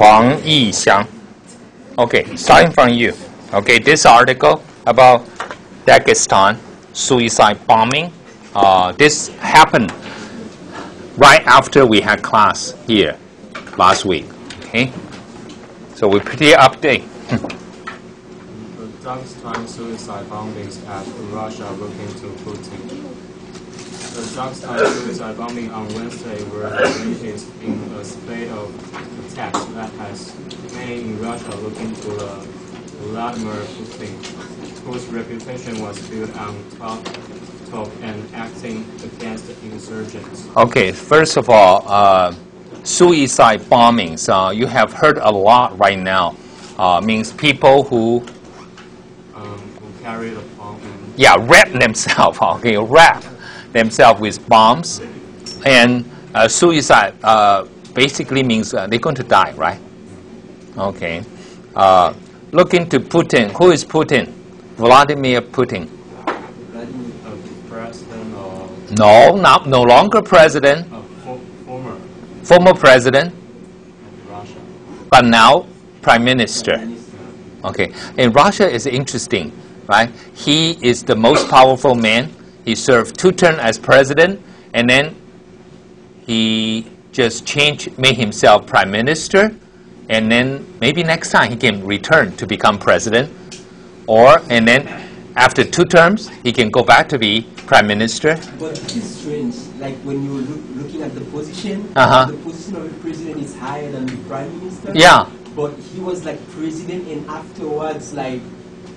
黄义祥. Okay, starting from you. Okay, this article about Dagestan suicide bombing. This happened right after we had class here last week. Okay, so we're pretty update. The Dagestan suicide bombings at Russia looking to Putin. The Dagestan suicide bombing on Wednesday were the latest in a spate of attacks that has made in Russia looking to Vladimir Putin, whose reputation was built on talk and acting against insurgents. Okay, first of all, suicide bombings. You have heard a lot right now. Means people who carry the bomb. Wrap themselves. Okay, wrap themselves with bombs, and suicide basically means they're going to die, right? Okay. Look into Putin. Who is Putin? Vladimir Putin. President or no longer president. Former president, Russia. but now prime minister. Okay. In Russia, it's interesting, right? He is the most powerful man. He served 2 terms as president, and then he just made himself prime minister, and then maybe next time he can return to become president, and then after 2 terms he can go back to be prime minister. But this is strange. Like when you're looking at the position, the position of the president is higher than the prime minister. Yeah. But he was like president, and afterwards, like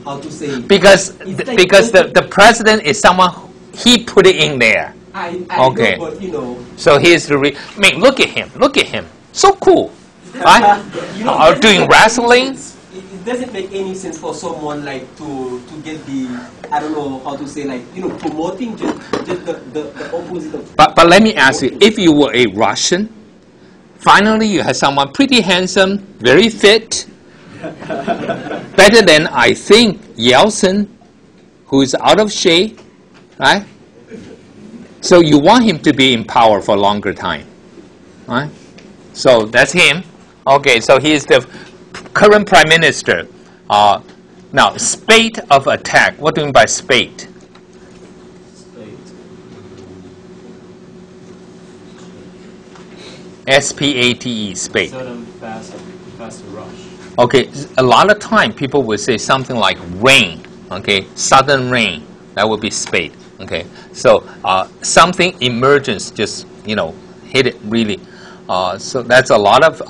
how to say? Because the president is someone he put it in there. I Okay. know, but you know. So here's the I mean, look at him. Look at him. So cool, right? You know, Doing wrestling. It doesn't make any sense for someone like to get the, I don't know how to say, like, you know, promoting just the opposite of. But let me ask you, if you were a Russian, finally you had someone pretty handsome, very fit, better than I think Yeltsin, who is out of shape, right? So you want him to be in power for a longer time, right? So that's him. Okay, so he is the current prime minister. Now, spate of attack. What do you mean by spate? S-P-A-T-E, spate. Sudden fast rush. Okay, a lot of time people will say something like rain. Okay, sudden rain. That would be spate. Okay, so something emergence, just hit it really. So that's a lot of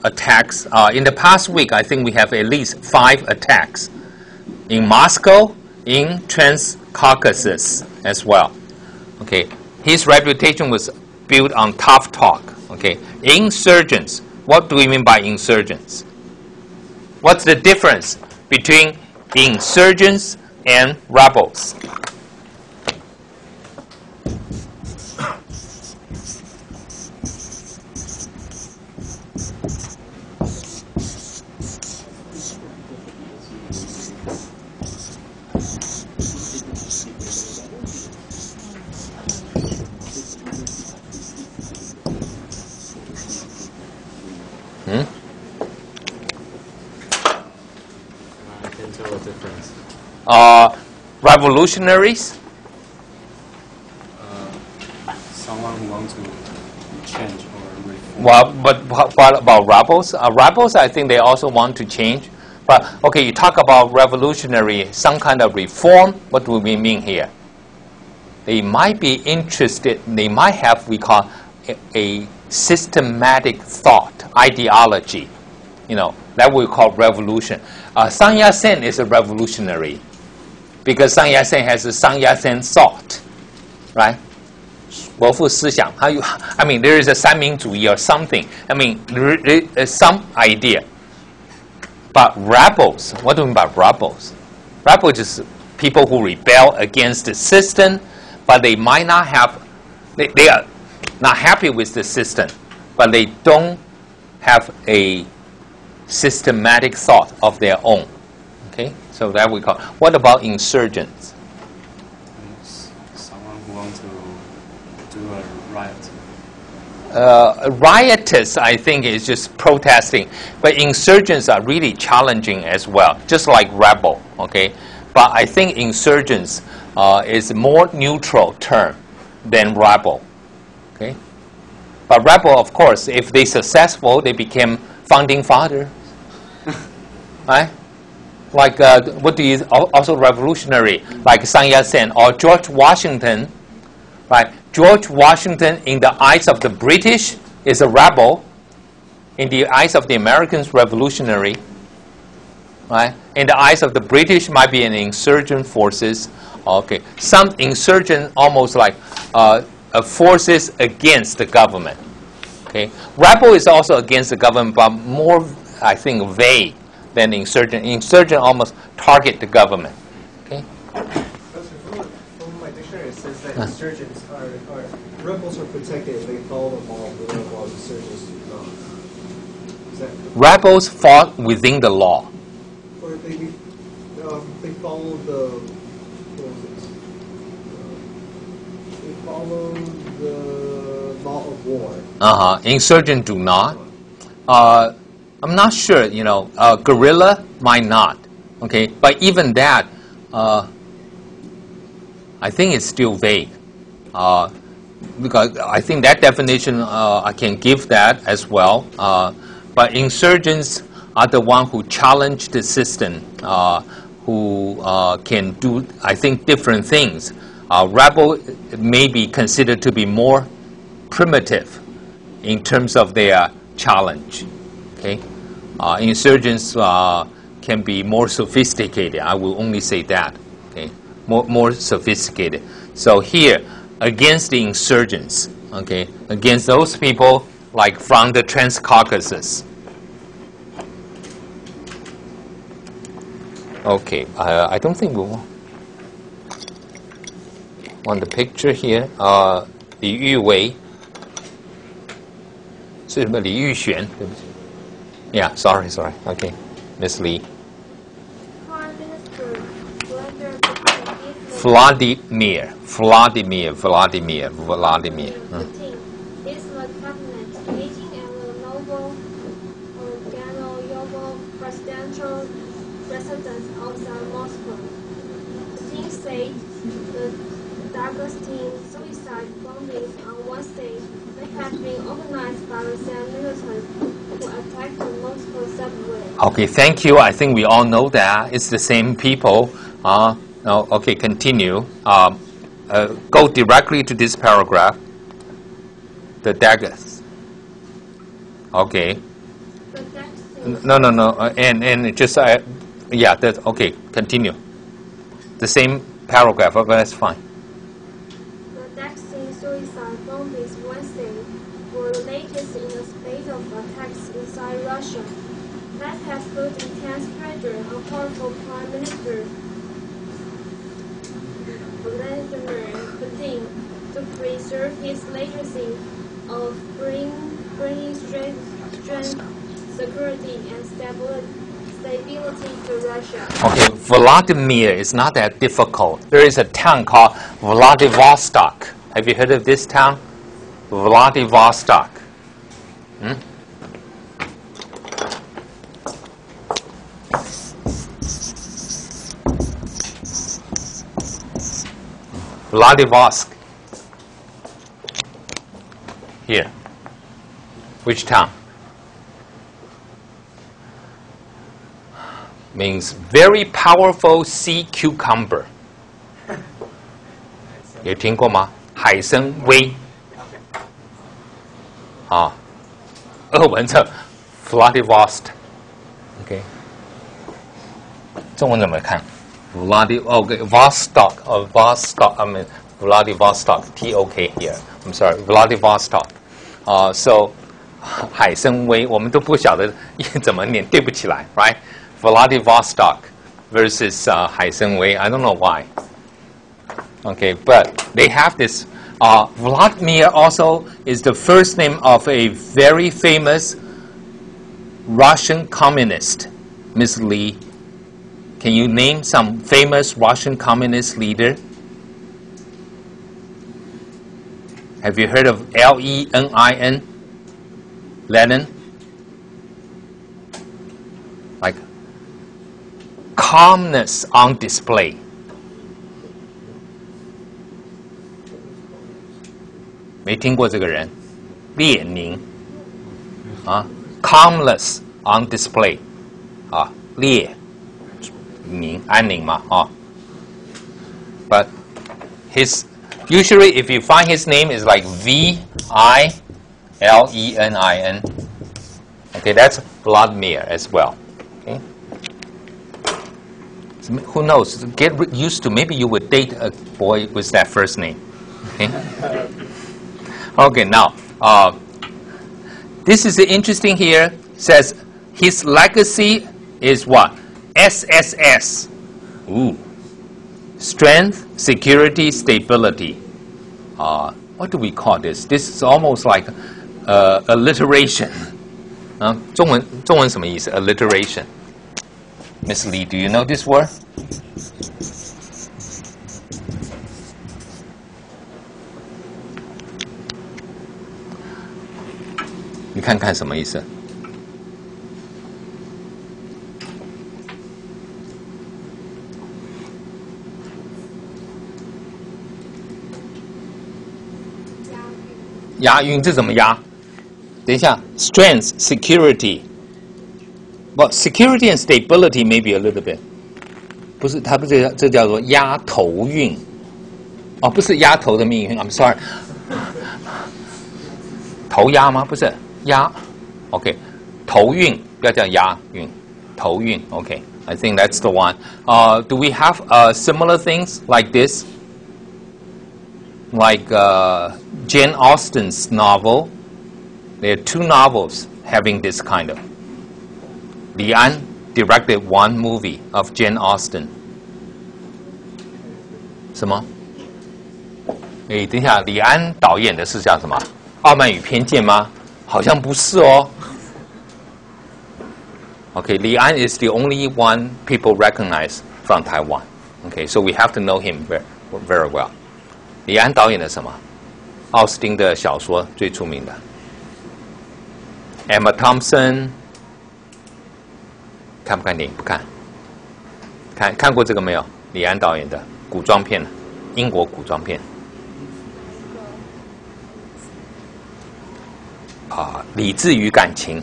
attacks. In the past week, I think we have at least 5 attacks in Moscow, in Transcaucasus as well. Okay, his reputation was built on tough talk. Okay, insurgents. What do we mean by insurgents? What's the difference between insurgents and rebels? I can tell a difference. Revolutionaries? Someone who wants to change or reform. Well, but what about rebels? Rebels, I think they also want to change. But, okay, you talk about revolutionary, some kind of reform. What do we mean here? They might be interested, they might have, we call, a systematic thought, ideology. That we call revolution. Sun Yat-sen is a revolutionary because Sun Yat-sen has a Sun Yat-sen thought, right? 国父思想, I mean, there is a 三民主义 or something. I mean, there is some idea. But rebels, what do you mean by rebels? Rebels is people who rebel against the system, but they might not have, they are not happy with the system, but they don't have a systematic thought of their own. Okay, so that we call. What about insurgents? Someone who wants to do a riot. riotous, I think, is just protesting. But insurgents are really challenging as well, just like rebel, okay? But I think insurgents is a more neutral term than rebel, okay? But rebel, of course, if they're successful, they became founding father, right? Like, what do you, also revolutionary, like Sun Yat-sen or George Washington, right? George Washington, in the eyes of the British, is a rebel. In the eyes of the Americans, revolutionary, right? In the eyes of the British, might be an insurgent forces. Okay, some insurgent almost like forces against the government. Okay, rebel is also against the government, but more, I think, vague than insurgent. Insurgent almost target the government. Okay. From my dictionary, it says that insurgents are rebels are protected if they follow the law, while insurgents do not. Is that rebels fought within the law. Or they follow the they follow the law of war. Insurgent do not. I'm not sure, you know, guerrilla might not, okay? But even that, I think it's still vague. Because I think that definition, I can give that as well. But insurgents are the one who challenge the system, who can do, I think, different things. Rebel may be considered to be more primitive in terms of their challenge. Okay, insurgents can be more sophisticated. I will only say that. Okay, more sophisticated. So here, against the insurgents, okay, against those people like from the Transcaucasus. Okay, I don't think we want the picture here. 李玉维是什么？李玉璇，对不起。Yeah, sorry. Okay, Miss Lee. Prime Minister Vladimir. Putin is the cabinet meeting at the Novo Ganoyovo presidential residence outside Moscow. Putin said the Dagestan suicide bombings on Wednesday may have been organized by the same militants who attacked the Moscow subway. Okay, thank you. I think we all know that. It's the same people. No, okay, continue. Go directly to this paragraph. The Dagestan. Okay. The Dagestan. No. And just, yeah, that's, okay, continue. The same paragraph, but that's fine. The Dagestan suicide bombings Wednesday were the latest in a spate of attacks inside Russia that has put intense pressure on powerful Prime Minister Vladimir Putin to preserve his legacy of bringing strength, security, and stability to Russia. Okay, Vladimir is not that difficult. There is a town called Vladivostok. Have you heard of this town? Vladivostok. Vladivostok. Here. Which town? Means very powerful sea cucumber. 有听过吗？海参崴。俄文叫 Vladivostok。OK。中文怎么看？ Vostok. I mean Vladivostok. T-O-K here. I'm sorry. Vladivostok. So 海参崴，我们都不晓得怎么念，对不起来 ，right? Vladivostok versus 海参崴. I don't know why. Okay, but they have this. Vladimir also is the first name of a very famous Russian communist. Miss Lee, can you name some famous Russian communist leader? Have you heard of Lenin? Lenin? Like calmness on display. 没听过这个人，列宁啊 ，calmness on display 啊，列宁安宁嘛啊。But his usually if you find his name is like Villenin. Okay, that's Vladimir as well. Okay. So who knows? Get used to. Maybe you would date a boy with that first name. Okay. Okay. Now, this is interesting here. Says his legacy is what? SSS. Ooh. Strength, security, stability. What do we call this? This is almost like alliteration. 中文什么意思 ？Alliteration. Miss Lee, do you know this word? 你看看什么意思？押韵，这怎么押？等一下 ，strength, security. But security and stability maybe a little bit. 不是，它不是这叫做押头韵。哦，不是押头的命运 ，I'm sorry。头押吗？不是押 ，OK。头韵不要叫押韵，头韵 ，OK。I think that's the one. Do we have similar things like this? Like Jane Austen's novel. There are two novels having this kind of. Li An directed one movie of Jane Austen. 什么？哎，等一下，李安导演的是叫什么？《傲慢与偏见》吗？好像不是哦。Okay, Li An is the only one people recognize from Taiwan. Okay, so we have to know him very well. 李安导演的什么？奥斯汀的小说最出名的。Emma Thompson， 看不看电影？不看。看过这个没有？李安导演的古装片，英国古装片。理智与感情。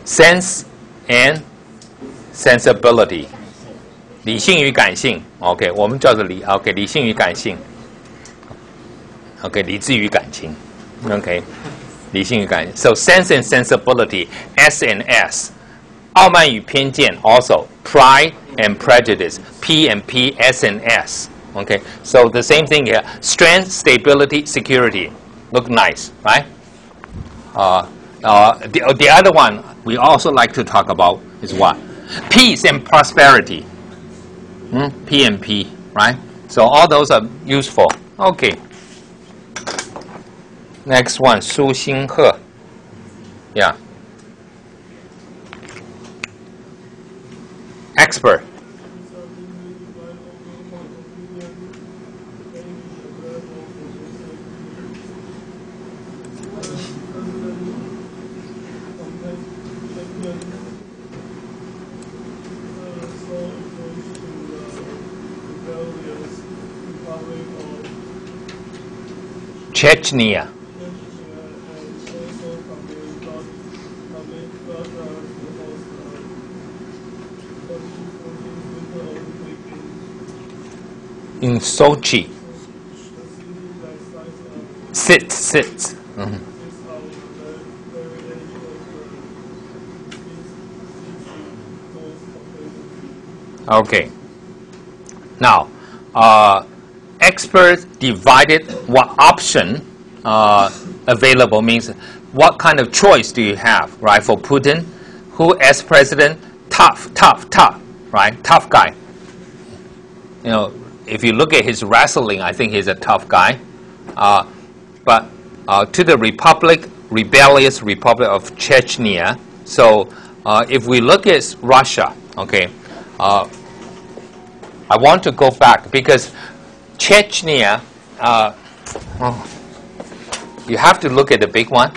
Sense and sensibility， 理性与感性 ，OK， 我们叫做OK， 理性与感性 ，OK， 理智与感情 ，OK， 理性与感性 ，So sense and sensibility, S and S， 傲慢与偏见 ，also pride and prejudice, P and P, S and S，OK， So the same thing here, strength, stability, security, look nice, right? The other one we also like to talk about is what? Peace and prosperity. P and P, right? So all those are useful. Okay. Next one, Su Xinghe. Yeah. Expert. Chechnya. In Sochi. Sit. Mm-hmm. Okay. Now, experts divided what option available means what kind of choice do you have, right? For Putin, who as president, tough, right? Tough guy. You know, if you look at his wrestling, I think he's a tough guy. But to the rebellious Republic of Chechnya, so if we look at Russia, okay, I want to go back because Chechnya, you have to look at the big one.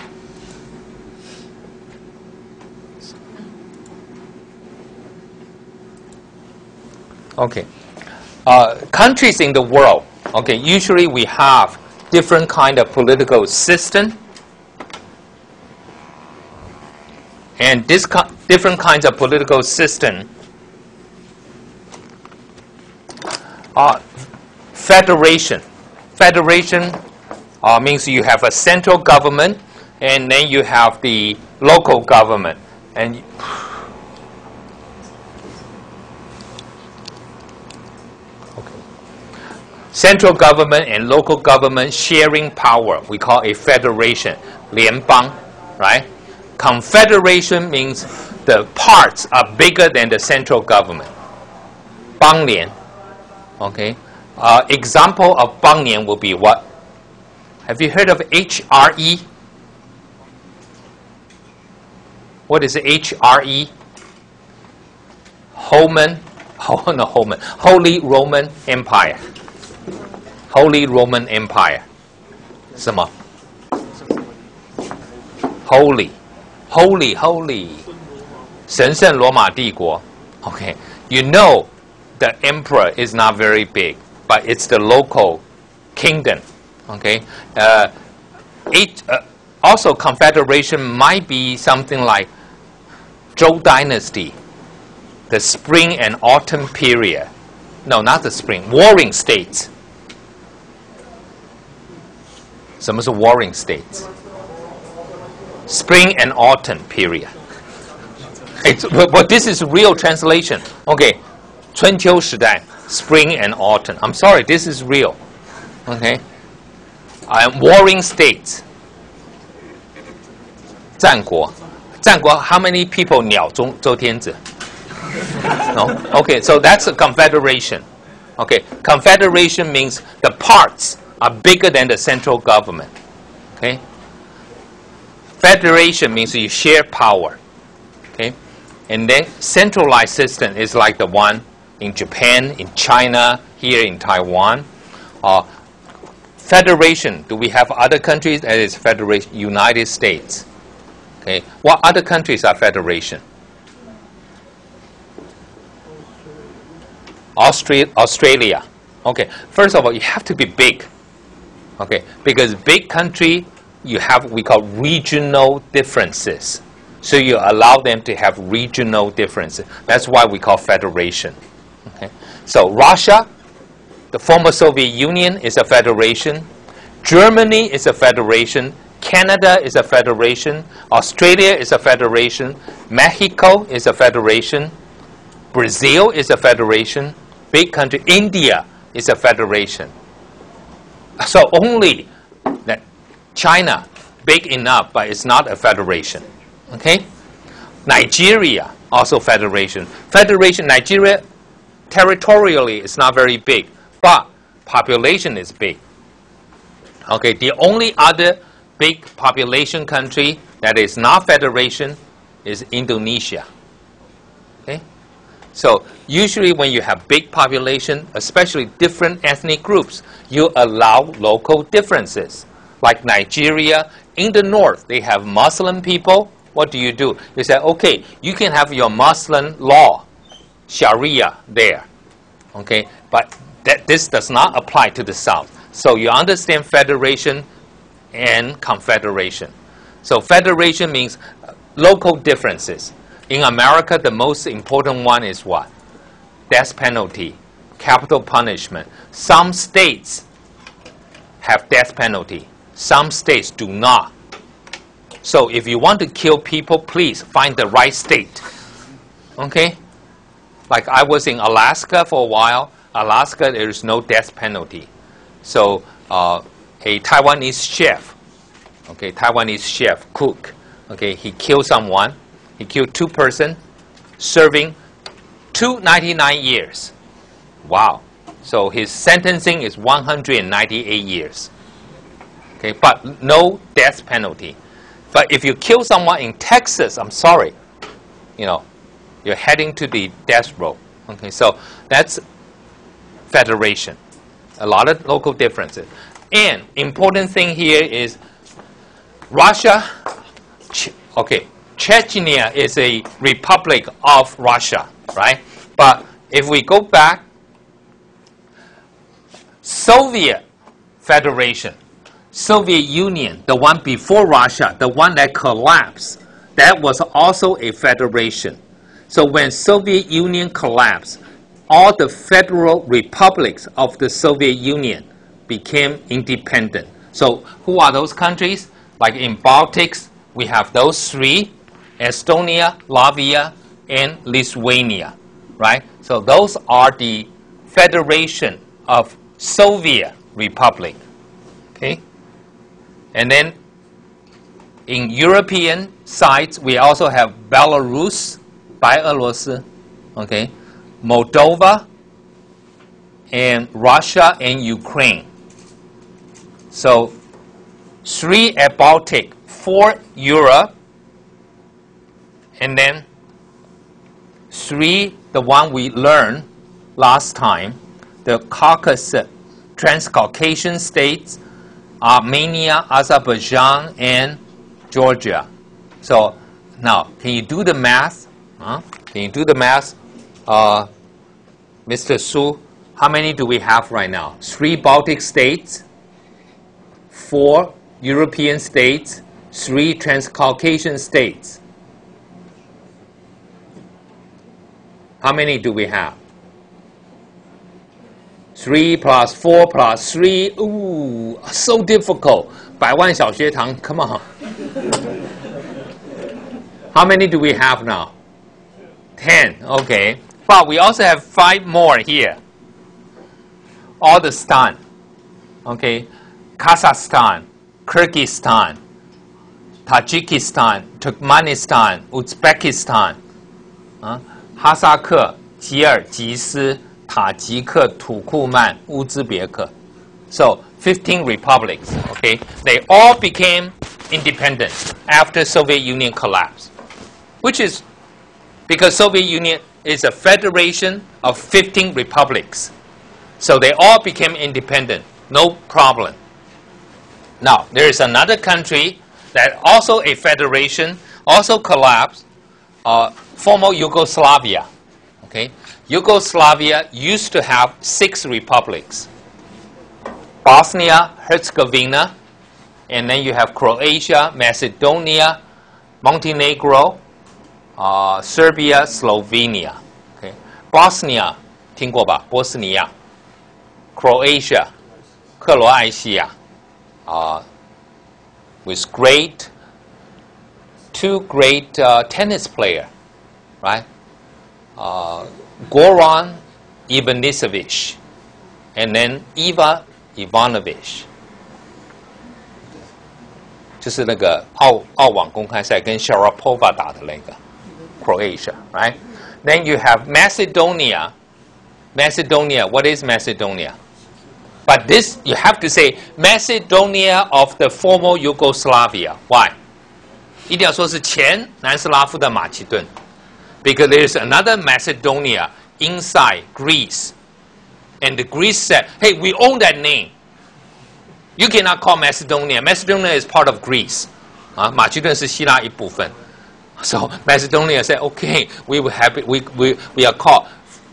Okay. Countries in the world, okay, usually we have different kind of political system. And this different kinds of political system are federation. Federation means you have a central government, and then you have the local government. And central government and local government sharing power. We call a federation, 联邦, right? Confederation means the parts are bigger than the central government. 邦联, okay? Example of 邦联 will be what? Have you heard of HRE? What is HRE? Holy Roman Empire. Holy Roman Empire. 什么? Holy. 神圣罗马帝国. Okay. You know the emperor is not very big, but it's the local kingdom. Okay. Also, confederation might be something like Zhou Dynasty, the spring and autumn period. No, not the spring. Warring states. 什么是 warring states? Spring and autumn period. But this is real translation. Okay, 春秋时代, spring and autumn. I'm sorry, this is real. Okay, warring states. 战国, how many people 鸟周天子? No? Okay, so that's a confederation. Okay, confederation means the parts are bigger than the central government. Okay? Federation means you share power. Okay? And then centralized system is like the one in Japan, in China, here in Taiwan. Federation, do we have other countries that is federation? United States. Okay? What other countries are federation? Australia. Okay. First of all, you have to be big. Okay, because big country, you have we call regional differences. So you allow them to have regional differences. That's why we call federation. Okay, so Russia, the former Soviet Union, is a federation. Germany is a federation. Canada is a federation. Australia is a federation. Mexico is a federation. Brazil is a federation. Big country. India is a federation. So only that China, big enough, but it's not a federation. Okay? Nigeria, also federation. Federation, Nigeria, territorially is not very big, but population is big. Okay, the only other big population country that is not federation is Indonesia. Okay? So usually when you have big population, especially different ethnic groups, you allow local differences. Like Nigeria, in the north, they have Muslim people. What do? You say, okay, you can have your Muslim law, Sharia, there. Okay, but this does not apply to the south. So you understand federation and confederation. So federation means local differences. In America, the most important one is what? Death penalty, capital punishment. Some states have death penalty. Some states do not. So if you want to kill people, please find the right state. Okay? Like I was in Alaska for a while. Alaska, there is no death penalty. So a Taiwanese chef, okay, Taiwanese chef, cook, okay, he killed someone. He killed 2 persons, serving 299 years. Wow. So his sentencing is 198 years. Okay, but no death penalty. But if you kill someone in Texas, I'm sorry, you know, you're heading to the death row. Okay, so that's federation. A lot of local differences. And important thing here is Russia, Chechnya is a republic of Russia, right? But if we go back, Soviet Federation, Soviet Union, the one before Russia, the one that collapsed, that was also a federation. So when Soviet Union collapsed, all the federal republics of the Soviet Union became independent. So who are those countries? Like in Baltics, we have those three: Estonia, Latvia, and Lithuania, right? So those are the federation of Soviet Republic, okay? And then in European sides, we also have Belarus, 白俄罗斯, okay? Moldova, and Russia and Ukraine. So 3 at Baltic, 4 Europe, and then 3, the one we learned last time, the Caucasus, Transcaucasian states, Armenia, Azerbaijan, and Georgia. So now, can you do the math? Can you do the math? Mr. Su, how many do we have right now? 3 Baltic states, 4 European states, 3 Transcaucasian states. How many do we have? 3 plus 4 plus 3. Ooh, so difficult. 百万小学堂, come on. How many do we have now? 10, okay. But we also have 5 more here. All the stan, okay. Kazakhstan, Kyrgyzstan, Tajikistan, Turkmenistan, Uzbekistan, 哈萨克、吉尔吉斯、塔吉克、土库曼、乌兹别克. So 15 republics, okay? They all became independent after Soviet Union collapsed, which is because Soviet Union is a federation of 15 republics. So they all became independent, no problem. Now, there is another country that also a federation, also collapsed, former Yugoslavia. Okay? Yugoslavia used to have 6 republics. Bosnia, Herzegovina, and then you have Croatia, Macedonia, Montenegro, Serbia, Slovenia. Okay? Bosnia, 听过吧？波斯尼亚。Croatia, 克罗埃西亚。with two great tennis players, right? Goran Ivanisevic, and then Iva Ivanovic. 就是那个澳网公开赛跟 Sharapova 打的那个 Croatia, right? Then you have Macedonia. Macedonia, what is Macedonia? But this, you have to say Macedonia of the former Yugoslavia. Why? 一定要说是前南斯拉夫的马其顿 because there's another Macedonia inside Greece. And the Greece said, hey, we own that name. You cannot call Macedonia. Macedonia is part of Greece. 马其顿是希腊一部分. So Macedonia said, okay, we are called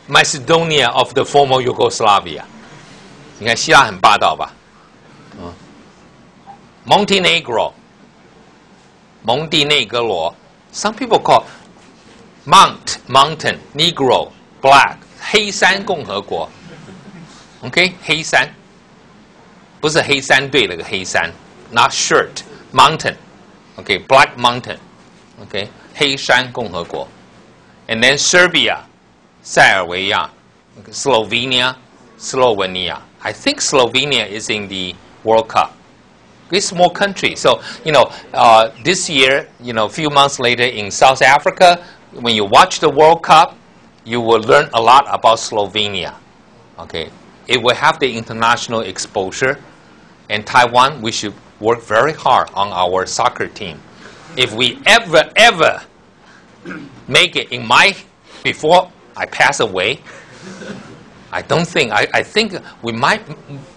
Macedonia of the former Yugoslavia. 你看希腊很霸道吧？Montenegro, 蒙地内哥罗 Some people call mountain, Negro, black, 黑山共和国 OK, 黑山不是黑山队那个黑山 Not shirt, mountain OK, black mountain OK, 黑山共和国 And then Serbia, 塞尔维亚 Slovenia, Slovenia I think Slovenia is in the World Cup. It's a small country. So, this year, a few months later in South Africa, when you watch the World Cup, you will learn a lot about Slovenia. Okay, it will have the international exposure. And Taiwan, we should work very hard on our soccer team. If we ever make it before I pass away, I don't think. I think we might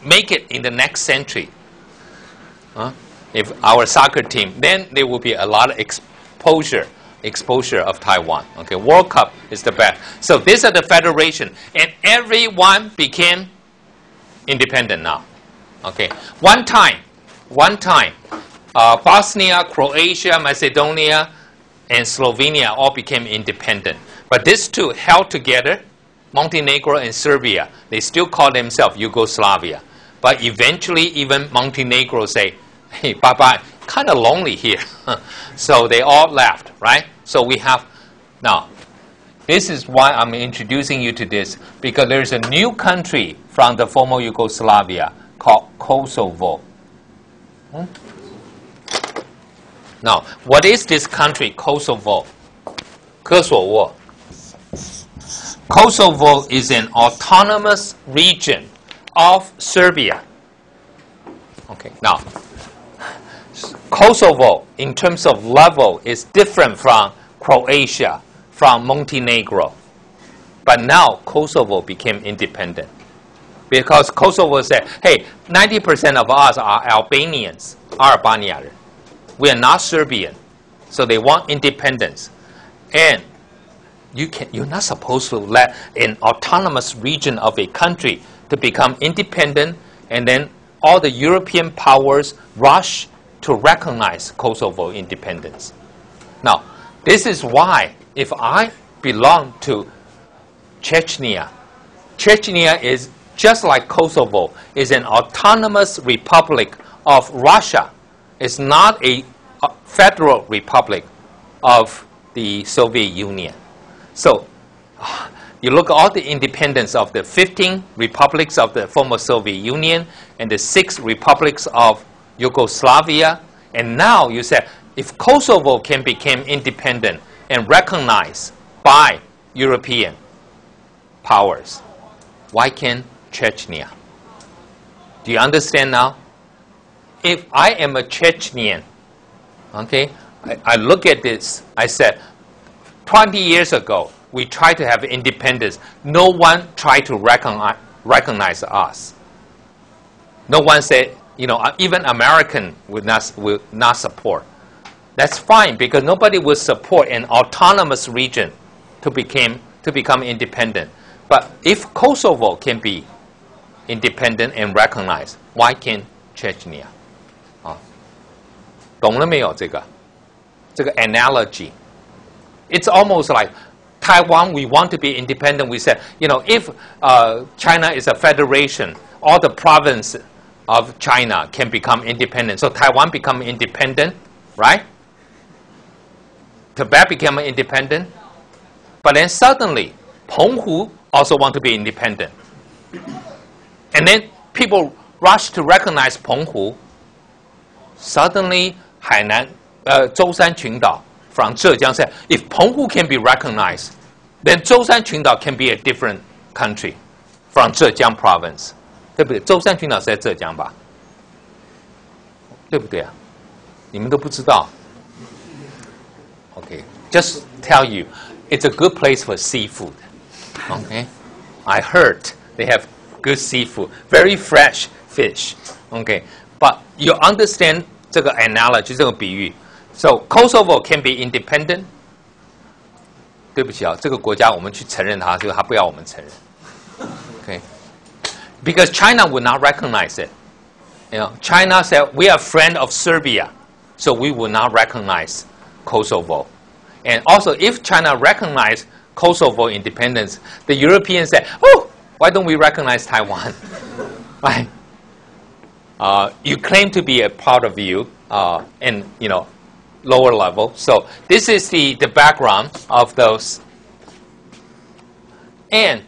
make it in the next century. If our soccer team, then there will be a lot of exposure of Taiwan. Okay, World Cup is the best. So these are the federation, and everyone became independent now. Okay, one time, Bosnia, Croatia, Macedonia, and Slovenia all became independent. But these two held together, Montenegro and Serbia. They still call themselves Yugoslavia. But eventually, even Montenegro say, hey, bye-bye, kind of lonely here. So they all left, right? So we have, now, this is why I'm introducing you to this, because there's a new country from the former Yugoslavia called Kosovo. Now, what is this country, Kosovo? Kosovo. Kosovo is an autonomous region of Serbia. Okay, now, Kosovo, in terms of level, is different from Croatia, from Montenegro. But now, Kosovo became independent. Because Kosovo said, hey, 90% of us are Albanians, Albanians. We are not Serbian. So they want independence. And you're not supposed to let an autonomous region of a country to become independent, and then all the European powers rush to recognize Kosovo independence. Now, this is why if I belong to Chechnya, Chechnya is just like Kosovo, is an autonomous republic of Russia. It's not a federal republic of the Soviet Union. So you look at all the independence of the 15 republics of the former Soviet Union and the 6 republics of Yugoslavia, and now you say, if Kosovo can become independent and recognized by European powers, why can't Chechnya? Do you understand now? If I am a Chechnyan, okay, I look at this, I said, 20 years ago, we tried to have independence. No one tried to recognize us. No one said, you know, even American will not support. That's fine, because nobody will support an autonomous region to become independent. But if Kosovo can be independent and recognized, why can't Chechnya? 懂了没有这个 analogy? It's almost like Taiwan, we want to be independent. We said, you know, if China is a federation, all the provinces of China can become independent. So Taiwan become independent, right? Tibet became independent. But then suddenly, Penghu also want to be independent. And then people rush to recognize Penghu. Suddenly, Hainan, Zhoushan Qingdao from Zhejiang said, if Penghu can be recognized, then Zhoushan Qingdao can be a different country from Zhejiang province. 对不对？舟山群岛是在浙江吧？对不对啊？你们都不知道。Okay, just tell you, it's a good place for seafood. Okay, I heard they have good seafood, very fresh fish. Okay, but you understand 这个 analogy 这个比喻。So Kosovo can be independent. 对不起啊，这个国家我们去承认它，就是它不要我们承认。Okay. Because China would not recognize it. You know, China said, we are friend of Serbia, so we will not recognize Kosovo. And also, if China recognized Kosovo independence, the Europeans said, oh, why don't we recognize Taiwan? Right? You claim to be a part of you in, you know, lower level. So this is the background of those. And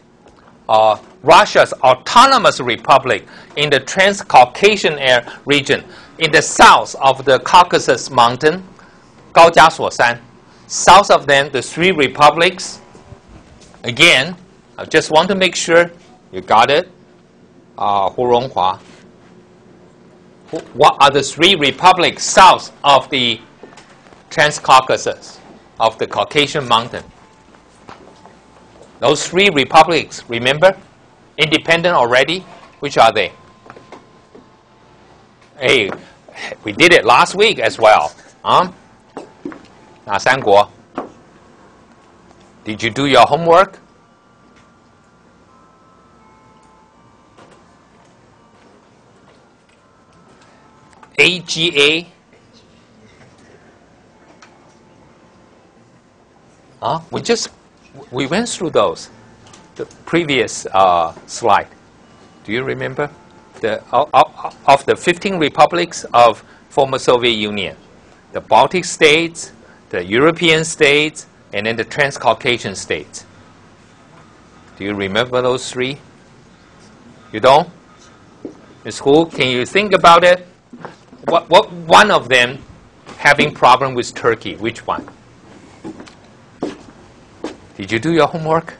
Russia's autonomous republic in the Transcaucasian region, in the south of the Caucasus Mountain, 高加索山. South of them, the 3 republics. Again, I just want to make sure you got it. Hu Ronghua. What are the 3 republics south of the Transcaucasus, of the Caucasian Mountain? Those 3 republics, remember? independent already? Which are they? Hey, we did it last week as well. 哪三国? Did you do your homework? AGA. We went through those. The previous slide. Do you remember? Of the 15 republics of former Soviet Union, the Baltic states, the European states, and then the Transcaucasian states. Do you remember those three? You don't? In school, can you think about it? What one of them having problem with Turkey? Which one? Did you do your homework?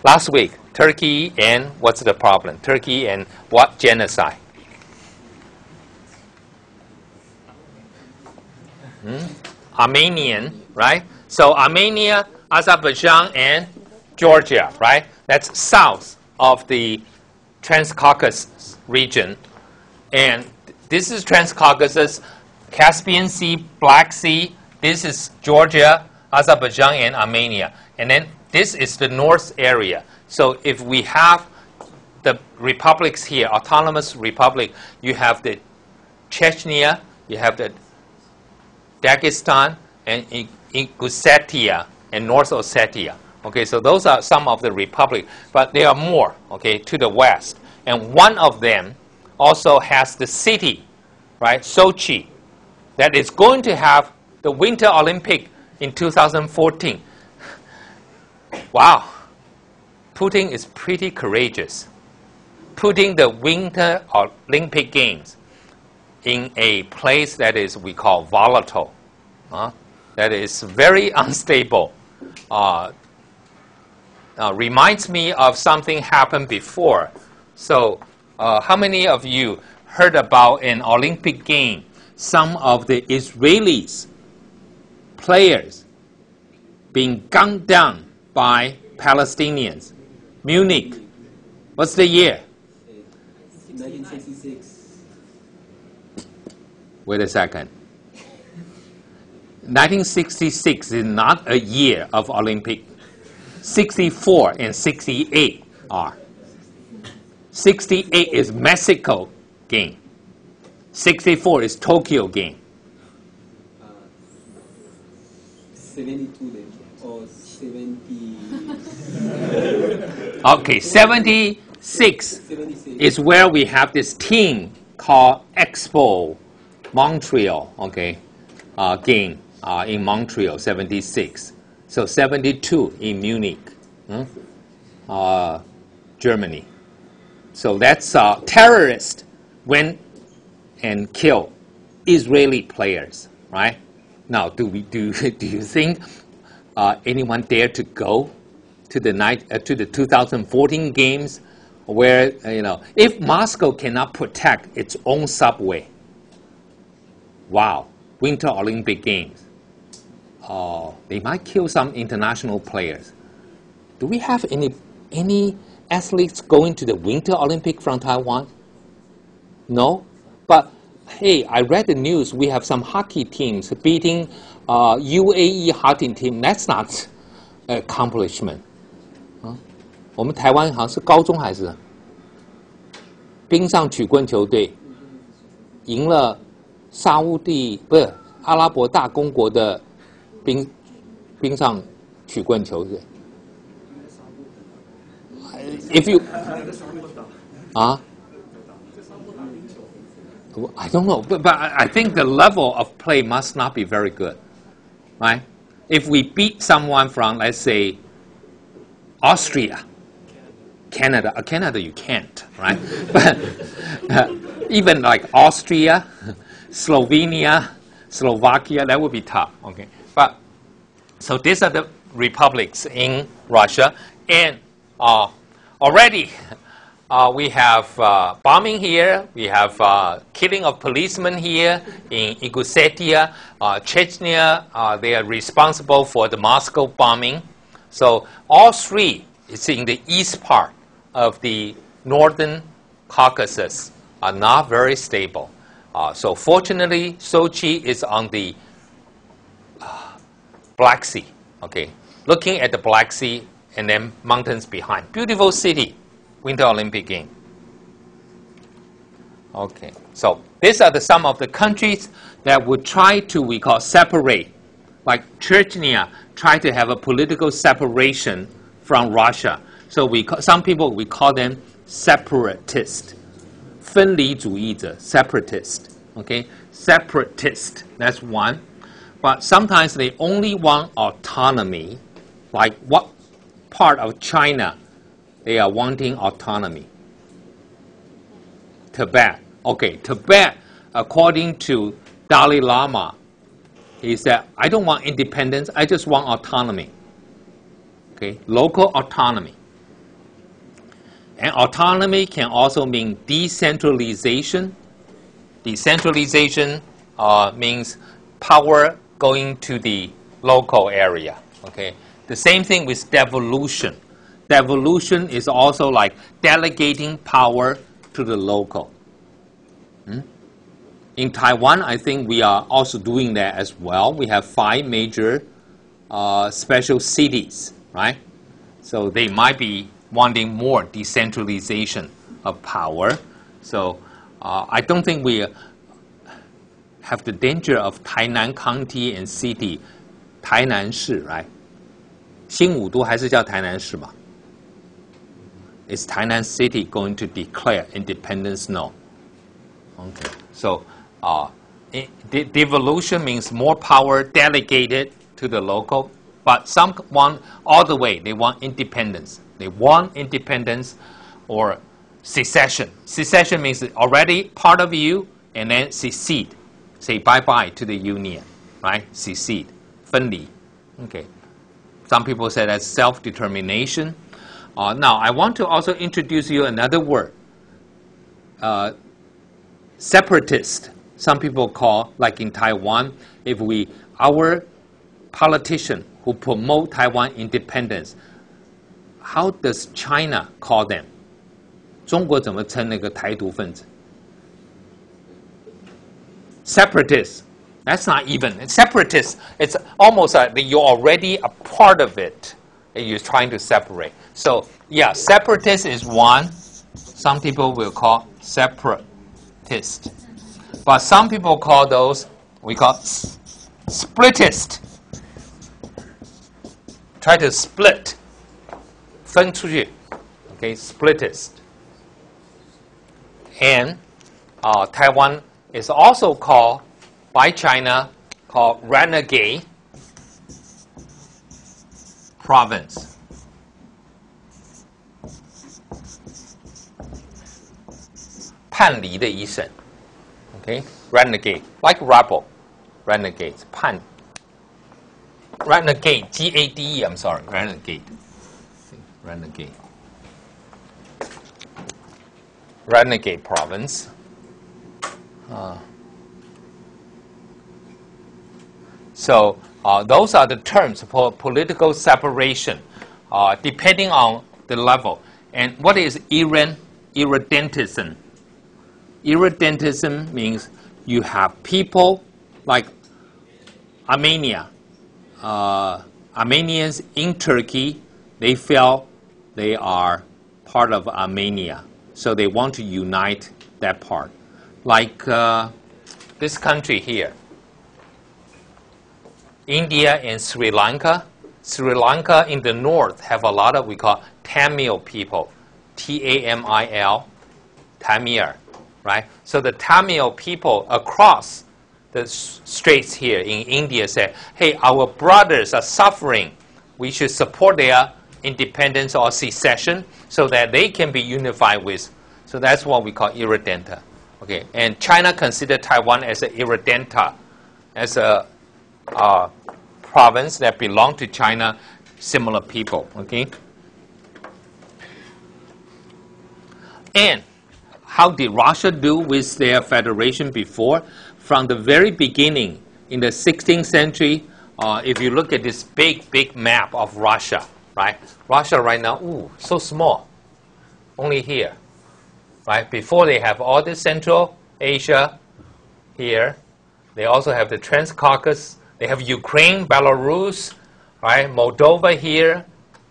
Last week, Turkey and what's the problem? Turkey and what genocide? Armenian, right? So Armenia, Azerbaijan, and Georgia, right? That's south of the Transcaucasus region. And this is Transcaucasus, Caspian Sea, Black Sea. This is Georgia, Azerbaijan, and Armenia. And then this is the north area. So if we have the republics here, autonomous republic, you have the Chechnya, you have the Dagestan, and Ingushetia, and North Ossetia. Okay, so those are some of the republics, but there are more, okay, to the west. And one of them also has the city, right, Sochi, that is going to have the Winter Olympic in 2014. Wow. Putin is pretty courageous. Putting the Winter Olympic Games in a place that is, we call volatile, that is very unstable. Reminds me of something happened before. So how many of you heard about an Olympic game? Some of the Israelis players being gunned down by Palestinians. Munich. What's the year? 1966. Wait a second. 1966 is not a year of Olympic. 64 and 68 are. 68 is Mexico game. 64 is Tokyo game. 72 then, or 70. Okay, 76 is where we have this team called Expo Montreal, okay, game in Montreal, 76. So 72 in Munich, Germany. So that's terrorists went and killed Israeli players, right? Now, do you think anyone dare to go to the 2014 games, where if Moscow cannot protect its own subway? Wow, Winter Olympic Games. They might kill some international players. Do we have any athletes going to the Winter Olympic from Taiwan? No, but hey, I read the news. We have some hockey teams beating UAE hockey team. That's not an accomplishment. 我们台湾好像是高中还是冰上曲棍球队赢了沙烏地不是阿拉伯大公国的冰上曲棍球队。If you I don't know, but I think the level of play must not be very good, right? If we beat someone from, let's say, Austria, Canada you can't, right? But even like Austria, Slovenia, Slovakia, that would be tough, okay? But so these are the republics in Russia, and already we have bombing here, we have killing of policemen here in Ingushetia, Chechnya, they are responsible for the Moscow bombing. So all three it's in the east part of the northern Caucasus, are not very stable. So fortunately, Sochi is on the Black Sea. Okay, looking at the Black Sea and then mountains behind. Beautiful city, Winter Olympic game. Okay, so these are some of the countries that would try to, we call, separate. Like Chechnya try to have a political separation from Russia. So some people, we call them separatist. 分离主义者, separatist. Okay, separatist, that's one. But sometimes they only want autonomy. Like what part of China they are wanting autonomy? Tibet. Okay, Tibet, according to Dalai Lama, he said, I don't want independence, I just want autonomy. Okay, local autonomy. And autonomy can also mean decentralization. Decentralization means power going to the local area. Okay, the same thing with devolution. Devolution is also like delegating power to the local. In Taiwan, I think we are also doing that as well. We have 5 major special cities, right? So they might be wanting more decentralization of power. So I don't think we have the danger of Tainan County and City, 台南市, right? 新武都还是叫台南市嘛? Is Tainan City going to declare independence? No. Okay. So devolution means more power delegated to the local, but some want all the way. They want independence. They want independence or secession. Secession means already part of you and then secede. Say bye-bye to the union, right? Secede. 分离. Okay. Some people say that's self-determination. Now, I want to also introduce you another word. Separatist. Some people call, like in Taiwan, our politician who promote Taiwan independence, how does China call them? 中国怎么称那个台独分子? Separatist. That's not even. Separatist, it's almost like you're already a part of it and you're trying to separate. So, yeah, separatist is one. Some people will call separatist. But some people call those, we call splitist. Try to split. 分出去. Okay, splitist. And Taiwan is also called, by China, called renegade province. Panli 的一省. Okay, renegade, like rebel, renegades, renegade, G-A-D-E, I'm sorry, renegade, renegade province. So those are the terms for political separation, depending on the level. And what is irredentism? Irredentism means you have people like Armenia. Armenians in Turkey, they feel they are part of Armenia. So they want to unite that part. Like this country here. India and Sri Lanka. Sri Lanka in the north have a lot of, we call Tamil people. T-A-M-I-L, Tamil, right? So the Tamil people across the straits here in India say, hey, our brothers are suffering. We should support their independence or secession so that they can be unified with. So that's what we call irredenta. Okay, and China considered Taiwan as an irredenta, as a province that belonged to China, similar people. Okay. And how did Russia do with their federation before? From the very beginning, in the 16th century, if you look at this big map of Russia, right? Russia right now, ooh, so small, only here, right? Before they have all this Central Asia here. They also have the Transcaucasus. They have Ukraine, Belarus, right? Moldova here,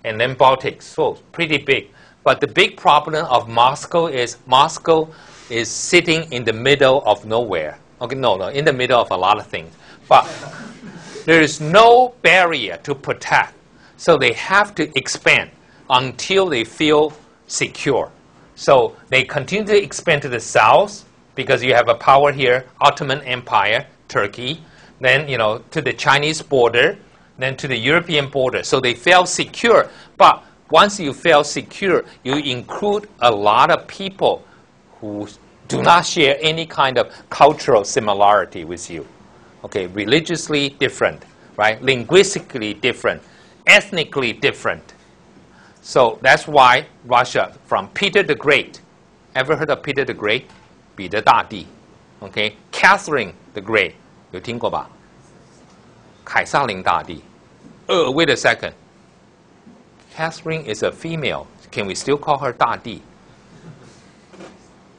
and then Baltics. So pretty big. But the big problem of Moscow is sitting in the middle of nowhere. Okay, no, in the middle of a lot of things. But there is no barrier to protect. So they have to expand until they feel secure. So they continue to expand to the south because you have a power here, Ottoman Empire, Turkey, then to the Chinese border, then to the European border. So they felt secure. But once you feel secure, you include a lot of people who do not share any kind of cultural similarity with you. Okay, religiously different, right? Linguistically different, ethnically different. So that's why Russia, from Peter the Great, ever heard of Peter the Great? 彼得大帝 Okay, Catherine the Great, 有听过吧？凯撒琳大帝。Wait a second. Catherine is a female. Can we still call her 大帝？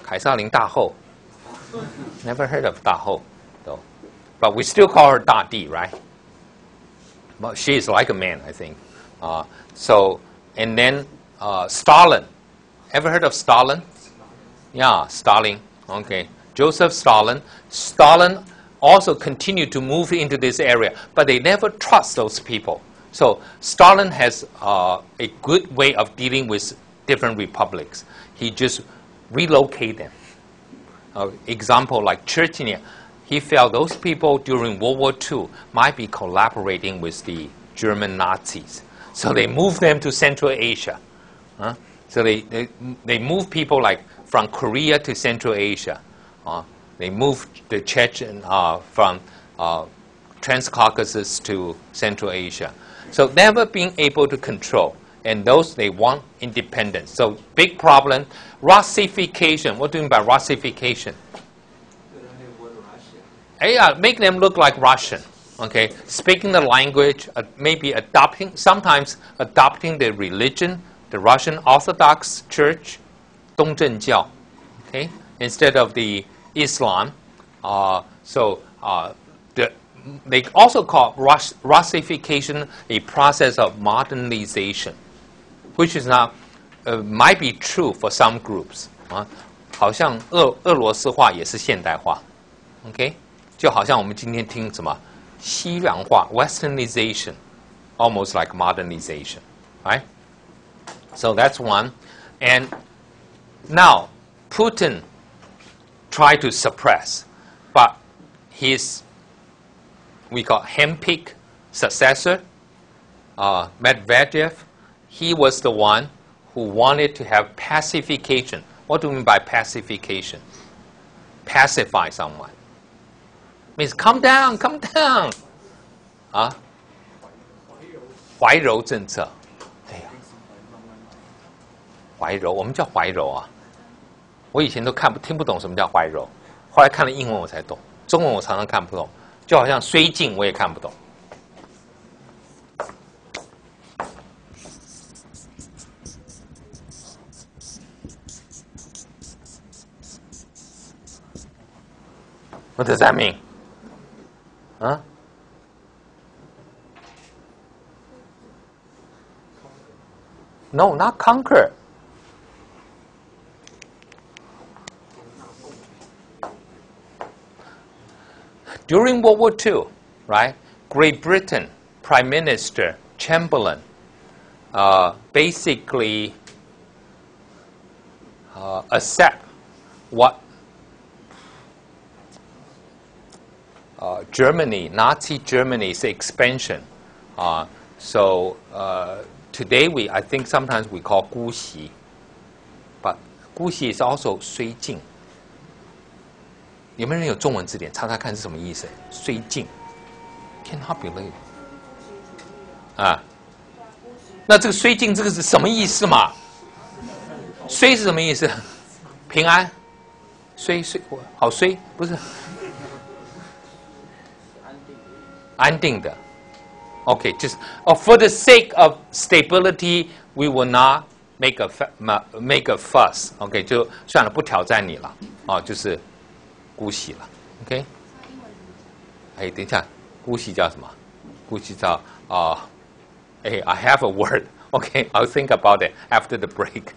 凯撒琳大后。Never heard of 大后 though. But we still call her 大帝, right? Well, she is like a man, I think. And then Stalin. Ever heard of Stalin? Yeah, Stalin. Okay. Joseph Stalin. Stalin also continued to move into this area, but they never trust those people. So Stalin has a good way of dealing with different republics. He just relocate them. Example like Chechnya, he felt those people during World War II might be collaborating with the German Nazis. So they moved them to Central Asia. So they moved people like from Korea to Central Asia. They moved the Chechen from Transcaucasus to Central Asia. So never being able to control. And those, they want independence. So big problem. Russification. What do you mean by Russification? Yeah, make them look like Russian. Okay, speaking the language, maybe sometimes adopting the religion, the Russian Orthodox Church, 东正教, okay, instead of the Islam. They also call Russification a process of modernization, which is now might be true for some groups. 好像俄罗斯话也是现代化 ，OK， 就好像我们今天听什么西洋化 （Westernization）， almost like modernization, right? So that's one. And now Putin tried to suppress, but his we call handpicked successor, Medvedev, he was the one who wanted to have pacification. What do we mean by pacification? Pacify someone. Means come down, come down. 怀柔政策。哎呀，怀柔，我们叫怀柔啊。我以前都听不懂什么叫怀柔，后来看了英文我才懂，中文我常常看不懂。就好像绥靖我也看不懂。What does that mean? Huh? No, not conquer. During World War II, right, Great Britain, Prime Minister, Chamberlain, basically accept what Germany, Nazi Germany's expansion. So today I think sometimes we call 姑息, but 姑息 is also 绥靖。有没有人有中文字典？查查看是什么意思？绥靖 ，cannot believe 啊？那这个绥靖这个是什么意思嘛？绥是什么意思？平安，绥好绥不是？安定的 Okay, just for the sake of stability, we will not make a fuss. OK， 就算了，不挑战你了。哦，就是姑息了。OK。哎，等一下，姑息叫什么？姑息叫哎 ，I have a word. OK, I'll think about it after the break.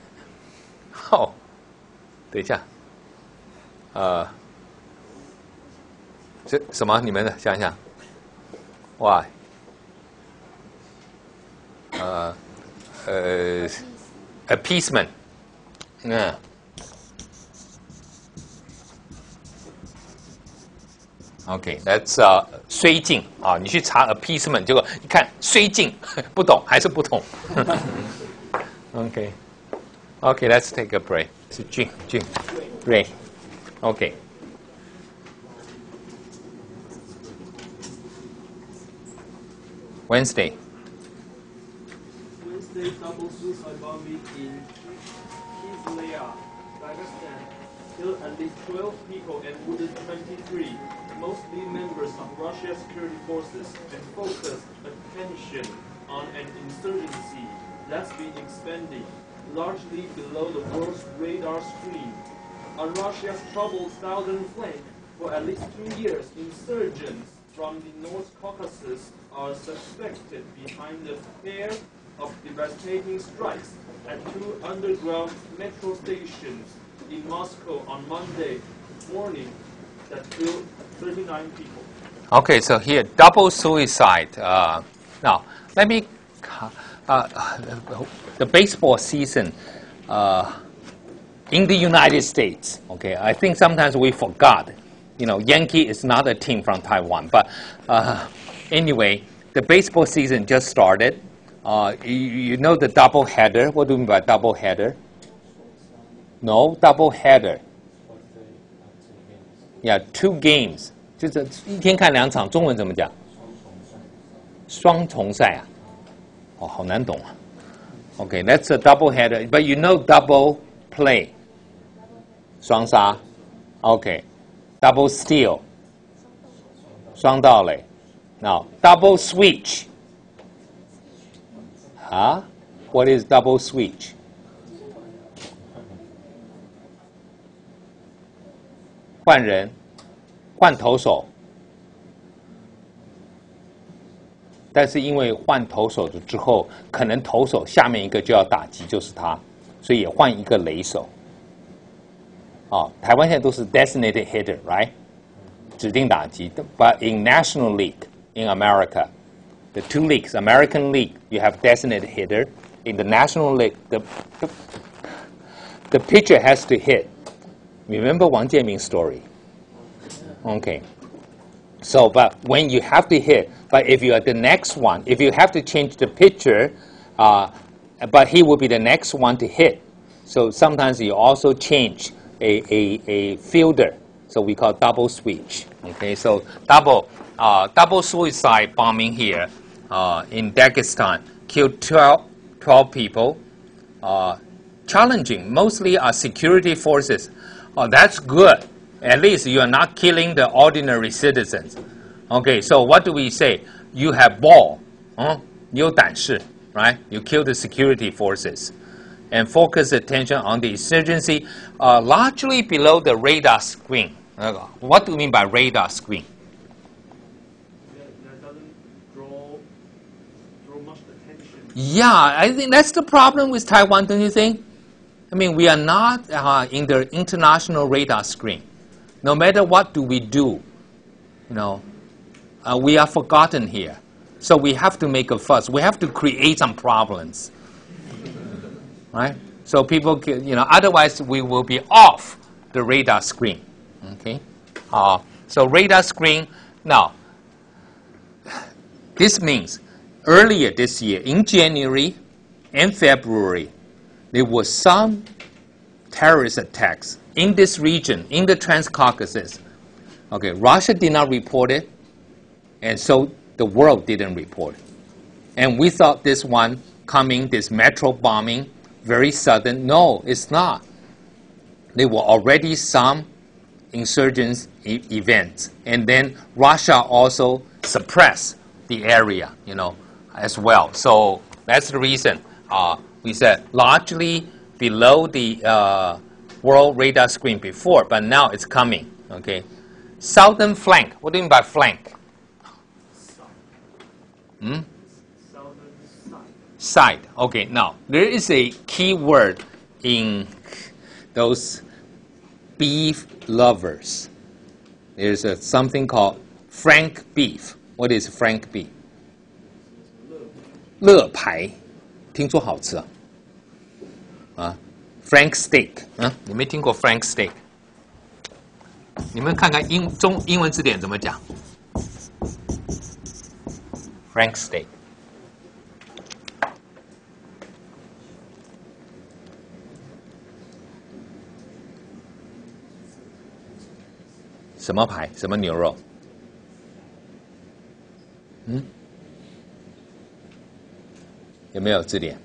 哦，等一下，这什么？你们想想。哇。appeasement. Yeah. Okay, that's 绥靖啊，你去查 appeasement， 结果一看绥靖，不懂还是不懂。Okay, okay, let's take a break. 是俊 break. Okay. Wednesday. Double suicide bombing in Kisleya, Dagestan, killed at least 12 people and wounded 23, mostly members of Russia's security forces, and focused attention on an insurgency that's been expanding, largely below the world's radar screen. On Russia's troubled southern flank, for at least 2 years, insurgents from the North Caucasus are suspected behind the pair of devastating strikes at 2 underground metro stations in Moscow on Monday morning that killed 39 people. Okay, so here, double suicide. Now, let me, the baseball season in the United States, okay, I think sometimes we forgot, you know, Yankee is not a team from Taiwan, but anyway, the baseball season just started. You know the double header. What do you mean by double header? No, double header. Yeah, 2 games. 就是一天看2场，中文怎么讲？双重赛啊！哦，好难懂啊。Okay, that's a double header. But you know double play. 双杀。Okay, double steal. 双盗垒。Now, double switch. Huh? What is double switch? 换人，换投手。但是因为换投手的之后，可能投手下面一个就要打击，就是他，所以也换一个垒手。台湾现在都是 designated hitter, right? 指定打击。But in National League in America, the 2 leagues, American League, you have designated hitter. In the National League, the pitcher has to hit. Remember Wang Jianming's story? Okay. So, but when you have to hit, but if you are the next one, if you have to change the pitcher, but he will be the next one to hit. So sometimes you also change a fielder. So we call double switch. Okay, so double suicide bombing here in Dagestan killed 12 people. Challenging, mostly are security forces. Oh, that's good. At least you are not killing the ordinary citizens. Okay, so what do we say? You have ball. 有胆识, right? You kill the security forces. And focus attention on the insurgency largely below the radar screen. What do you mean by radar screen? That doesn't draw much attention. Yeah, I think that's the problem with Taiwan, don't you think? I mean, we are not in the international radar screen. No matter what do we do, you know, we are forgotten here. So we have to make a fuss. We have to create some problems, right? So people, you know, otherwise we will be off the radar screen. Okay. So radar screen. Now, this means earlier this year, in January and February, there was some terrorist attacks in this region, in the Trans-Caucasus. Okay, Russia did not report it, and so the world didn't report it. And we thought this one coming, this metro bombing, very sudden. No, it's not. There were already some insurgents events, and then Russia also suppressed the area, you know. as well. So that's the reason we said largely below the world radar screen before, but now it's coming. Okay, southern flank. What do you mean by flank? Side. Okay, now there is a key word in those beef lovers. There's something called frank beef. What is frank beef? 乐排，听说好吃啊？Frank steak 你没听过 Frank steak？ 你们看看英文字典怎么讲 ？Frank steak。什么排？什么牛肉？有没有字典？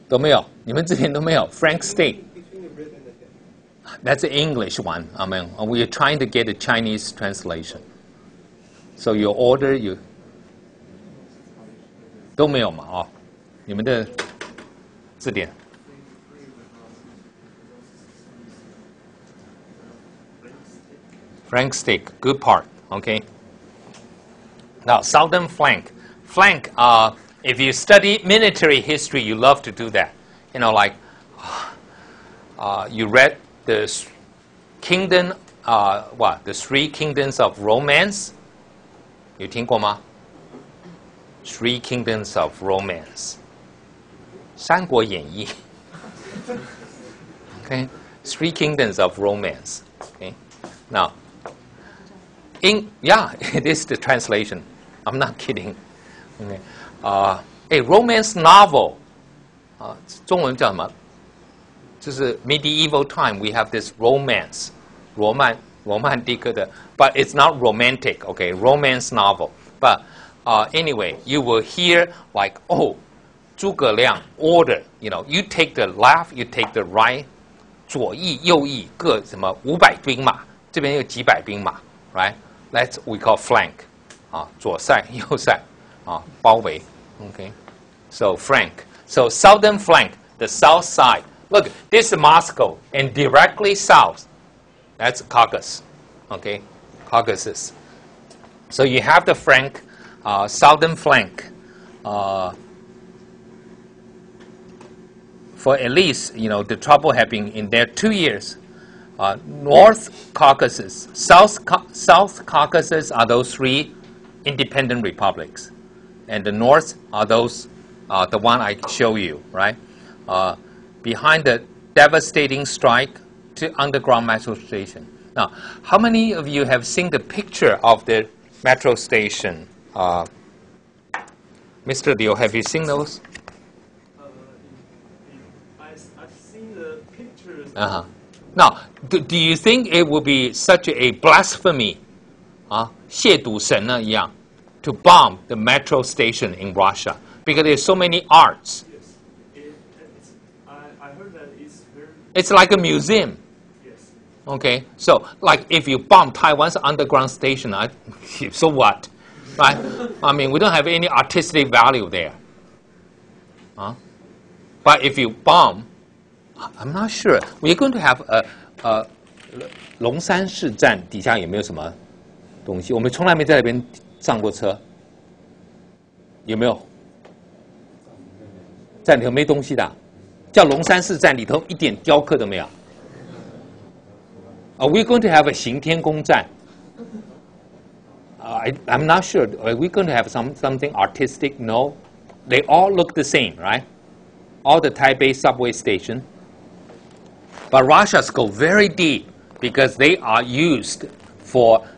都没有，你们字典都没有。Frank steak. That's the English one. I mean, we are trying to get a Chinese translation. So you order you 都没有嘛？你们的字典。Frank steak, good part, okay? Now, southern flank. Flank, if you study military history, you love to do that. You know, like you read the kingdom, the three kingdoms of romance. 有听过吗? Three kingdoms of romance. 三国演义. Okay? Three kingdoms of romance. Okay? Now, it is the translation. I'm not kidding. Okay. A romance novel. 中文叫什么？就是 medieval time. We have this romance, 罗曼蒂克的 but it's not romantic. Okay, romance novel. But anyway, you will hear like, 诸葛亮 order. You know, you take the left, you take the right. 左翼右翼各什么500兵马，这边有几百兵马 ，right? That's we call flank. 左塞右塞包围 Okay, so flank. So southern flank, the south side. Look, this is Moscow, and directly south, that's Caucasus. Okay, Caucasus. So you have the flank, southern flank. For at least, the trouble have been in there 2 years. North Caucasus, South Caucasus are those three independent republics. And the north are those, the one I show you, right? Behind the devastating strike to underground metro station. Now, how many of you have seen the picture of the metro station? Mr. Liu, have you seen those? I've seen the pictures. Now, do you think it would be such a blasphemy, 亵渎神呢一样, to bomb the metro station in Russia? Because there's so many arts. Yes. I heard that it's very... It's like a museum. Yes. Okay, so like if you bomb Taiwan's underground station, so what? Right? I mean, we don't have any artistic value there. But if you bomb, I'm not sure. We're going to have a 龙山市站底下有没有什么东西？我们从来没在那边上过车，有没有？在里头没东西的，叫龙山市站里头一点雕刻都没有。Are we going to have a 行天宫站？I'm not sure. Are we going to have something artistic? No. They all look the same, right? All the Taipei subway station. But Russians go very deep because they are used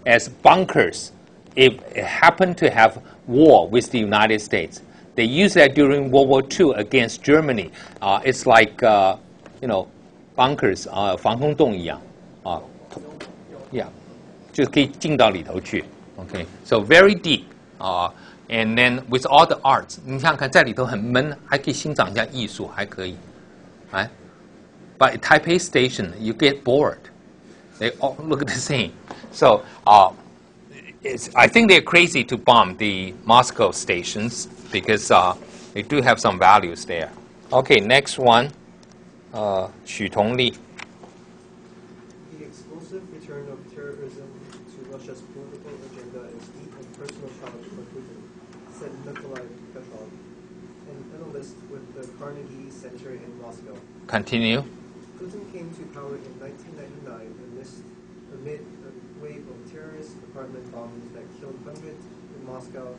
as bunkers if it happened to have war with the United States. They used that during World War II against Germany. It's like, bunkers, 防空洞一样 yeah, 就可以进到里头去 Okay, so very deep. And then with all the arts, 你想想看，在里头很闷，还可以欣赏一下艺术，还可以 right? But at Taipei Station, you get bored. They all look the same. So I think they're crazy to bomb the Moscow stations. because they do have some values there. Okay, next one. 许同利. The explosive return of terrorism to Russia's political agenda is deep and personal challenge for Putin, said Nikolai Petrov, an analyst with the Carnegie Center in Moscow. Continue. Putin came to power in 1999 amid a wave of terrorist apartment bombings that killed hundreds in Moscow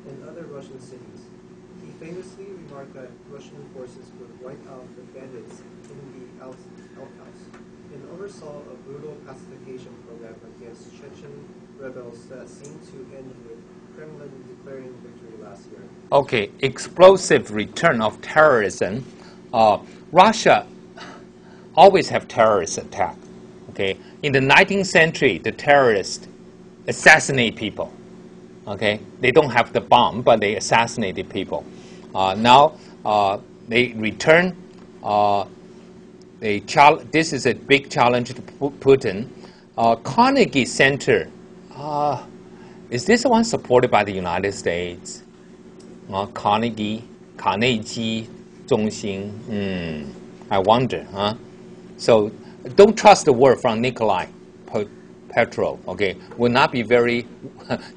and other Russian cities. He famously remarked that Russian forces would wipe out the bandits in the outhouse, and oversaw a brutal pacification program against Chechen rebels that seemed to end with Kremlin declaring victory last year. Okay, explosive return of terrorism. Russia always have terrorist attack. Okay, in the 19th century, the terrorists assassinate people. Okay, they don't have the bomb, but they assassinated people. Now they return. This is a big challenge to Putin. Carnegie Center, is this one supported by the United States? Carnegie 中心, I wonder, huh? So don't trust the word from Nikolai Petrov, okay? Will not be very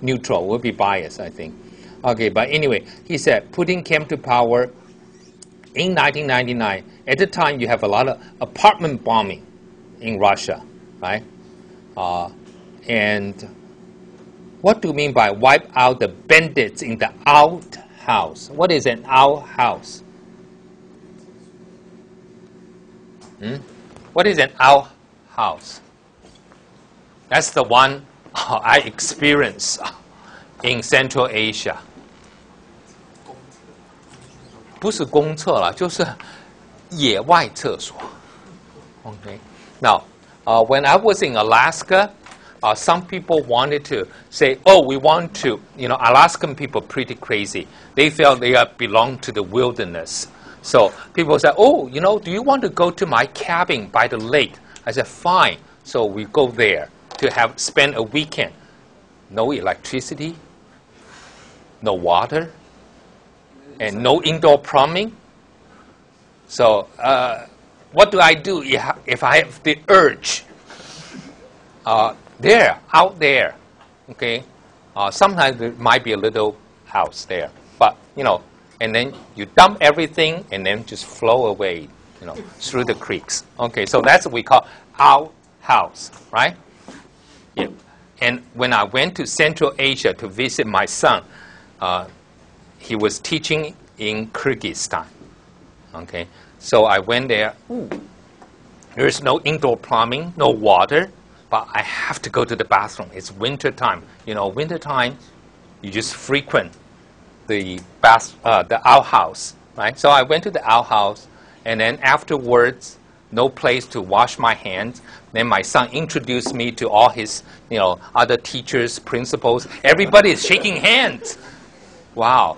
neutral, will be biased, I think. Okay, but anyway, he said Putin came to power in 1999. At the time, you have a lot of apartment bombing in Russia, right? And what do you mean by wipe out the bandits in the outhouse? What is an outhouse? What is an outhouse? That's the one I experienced in Central Asia. 不是公厕啦，就是野外厕所。Okay. Now, when I was in Alaska, some people wanted to say, "Oh, we want to." You know, Alaskan people are pretty crazy. They felt they belong to the wilderness. So people said, "Oh, you know, do you want to go to my cabin by the lake?" I said, "Fine." So we go there to spend a weekend. No electricity, no water, and no indoor plumbing. So what do I do if I have the urge? Out there, okay? Sometimes there might be a little house there, but, you know, and then you dump everything and then just flow away, you know, through the creeks. Okay, so that's what we call outhouse, right? Yeah. And when I went to Central Asia to visit my son, he was teaching in Kyrgyzstan. Okay, so I went there. There's no indoor plumbing, no water, but I have to go to the bathroom. It's winter time. You know, winter time, you just frequent the outhouse, right? So I went to the outhouse, and then afterwards, no place to wash my hands. Then my son introduced me to all his, you know, other teachers, principals. Everybody is shaking hands. Wow.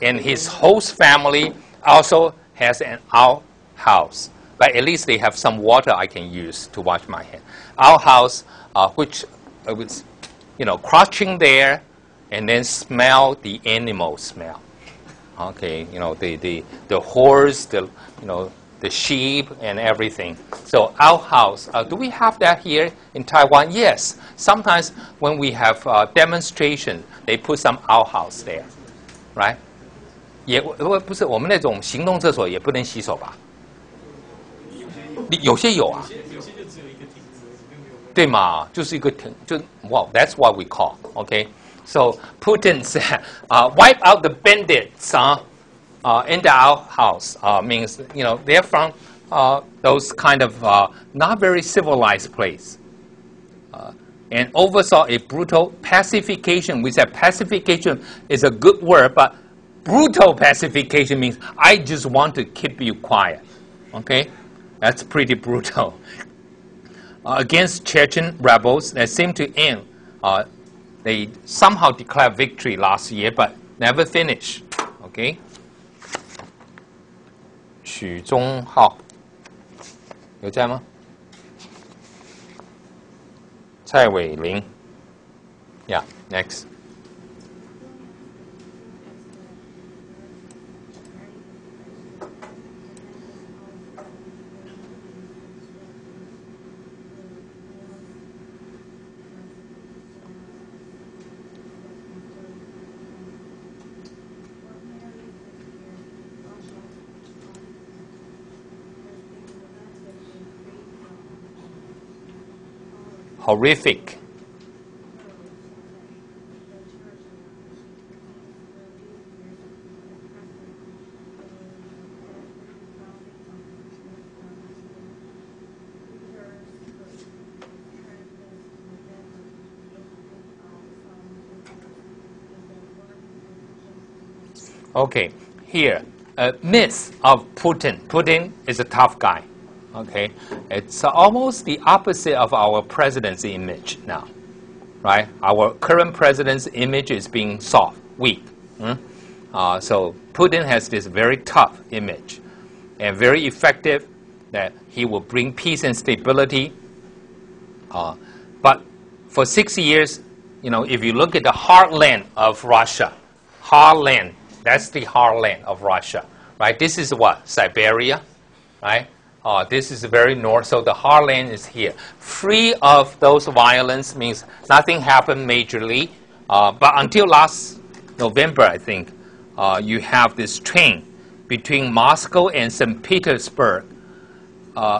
And his host family also has an outhouse. But at least they have some water I can use to wash my hands. Outhouse, which was, you know, crouching there and then smell the animal smell. Okay, you know, the horse, the, you know, the sheep and everything. So outhouse, do we have that here in Taiwan? Yes. Sometimes when we have demonstration, they put some outhouse there, right? 也不是我们那种行动厕所也不能洗手吧？有些有啊，对嘛？就是一个停，就 wow, that's what we call, okay? So Putin said, wipe out the bandits in the outhouse. Means, you know, they're from those kind of not very civilized place. And oversaw a brutal pacification. We said pacification is a good word, but brutal pacification means I just want to keep you quiet. Okay? That's pretty brutal. Against Chechen rebels that seem to end. They somehow declared victory last year, but never finished. Okay? 许宗浩有在吗？蔡伟林 Yeah, next. horrific. Okay, here, a myth of Putin. Putin is a tough guy. Okay, it's almost the opposite of our president's image now, right? Our current president's image is being soft, weak. So Putin has this very tough image and very effective that he will bring peace and stability. But for 6 years, if you look at the heartland of Russia, heartland, that's the heartland of Russia, right? This is what? Siberia, right? This is very north, so the heartland is here. Free of those violence means nothing happened majorly. But until last November, I think, you have this train between Moscow and St. Petersburg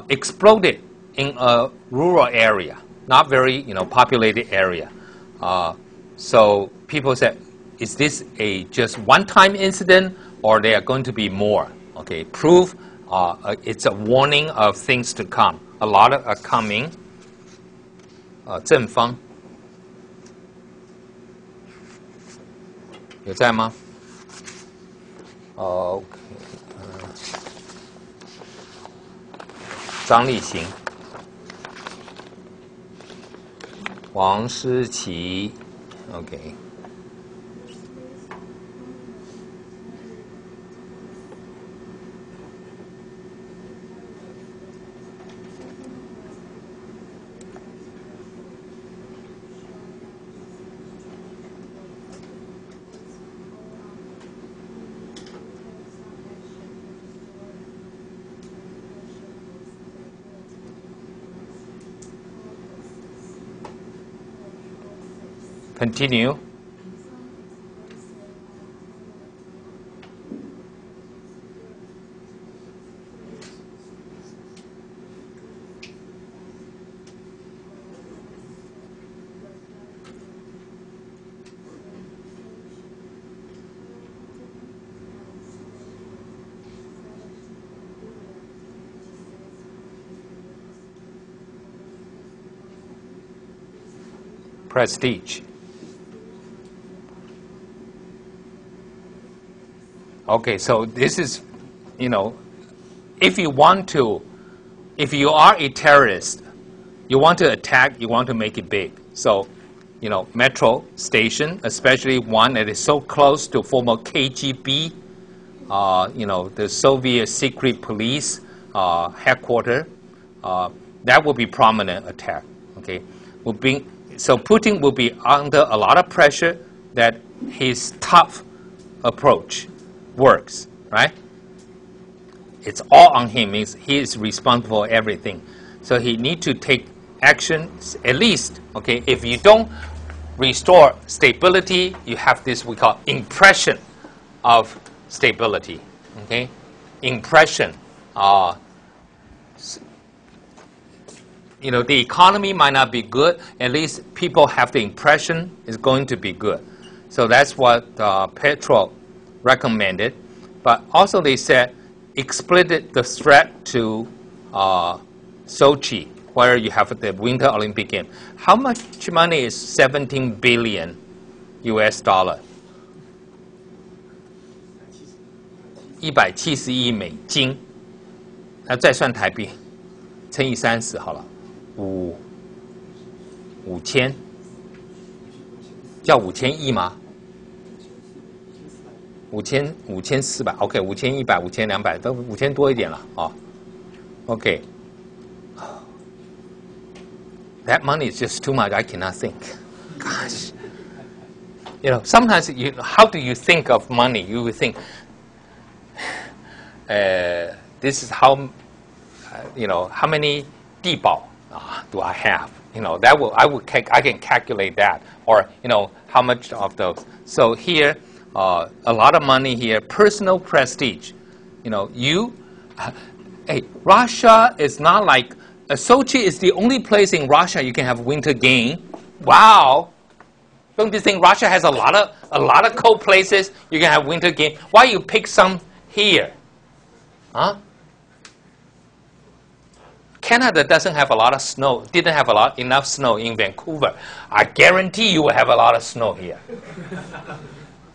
exploded in a rural area, not very populated area. So people said, is this a just one-time incident, or there are going to be more? Okay, proof. It's a warning of things to come. A lot are coming. 正方有在吗？ OK， 张立行、王诗琪 ，OK。 Continue. Prestige. Okay, so this is, if you are a terrorist, you want to attack, you want to make it big. So, metro station, especially one that is so close to former KGB, the Soviet secret police headquarters, that will be prominent attack. Okay, so Putin will be under a lot of pressure that his tough approach works, right? It's all on him, means he is responsible for everything. So he needs to take action, at least, okay, if you don't restore stability, you have this we call impression of stability, okay? Impression. The economy might not be good, at least people have the impression it's going to be good. So that's what Petrov recommended, but also they said explicit the threat to Sochi, where you have the Winter Olympic Games. How much money is 17 billion US dollar? 170亿美金，那再算台币，乘以30好了，5000，叫5000亿吗？5400 ，OK， 5100、5200都5000多一点了啊。OK， that money is just too much. I cannot think. Gosh, sometimes how do you think of money? You would think, this is how, how many 地保 do I have? I can calculate that, or how much of those. So here. A lot of money here, personal prestige. Hey, Russia is not like Sochi is the only place in Russia you can have winter game. Wow! Don't you think Russia has a lot of cold places you can have winter game? Why you pick some here? Huh? Canada doesn't have a lot of snow. Didn't have enough snow in Vancouver. I guarantee you will have a lot of snow here.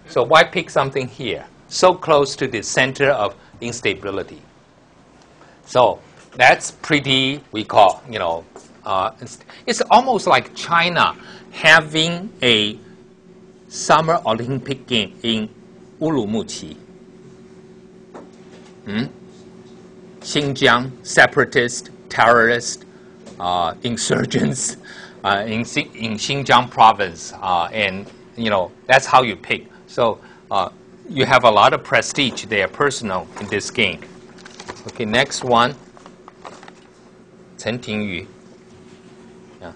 So why pick something here, so close to the center of instability? So that's pretty, we call, it's almost like China having a summer Olympic game in Urumqi. Xinjiang, separatist, terrorist, insurgents in Xinjiang province, and that's how you pick. So you have a lot of prestige there, personal, in this game. Okay, next one. Chen Tingyu. Yeah.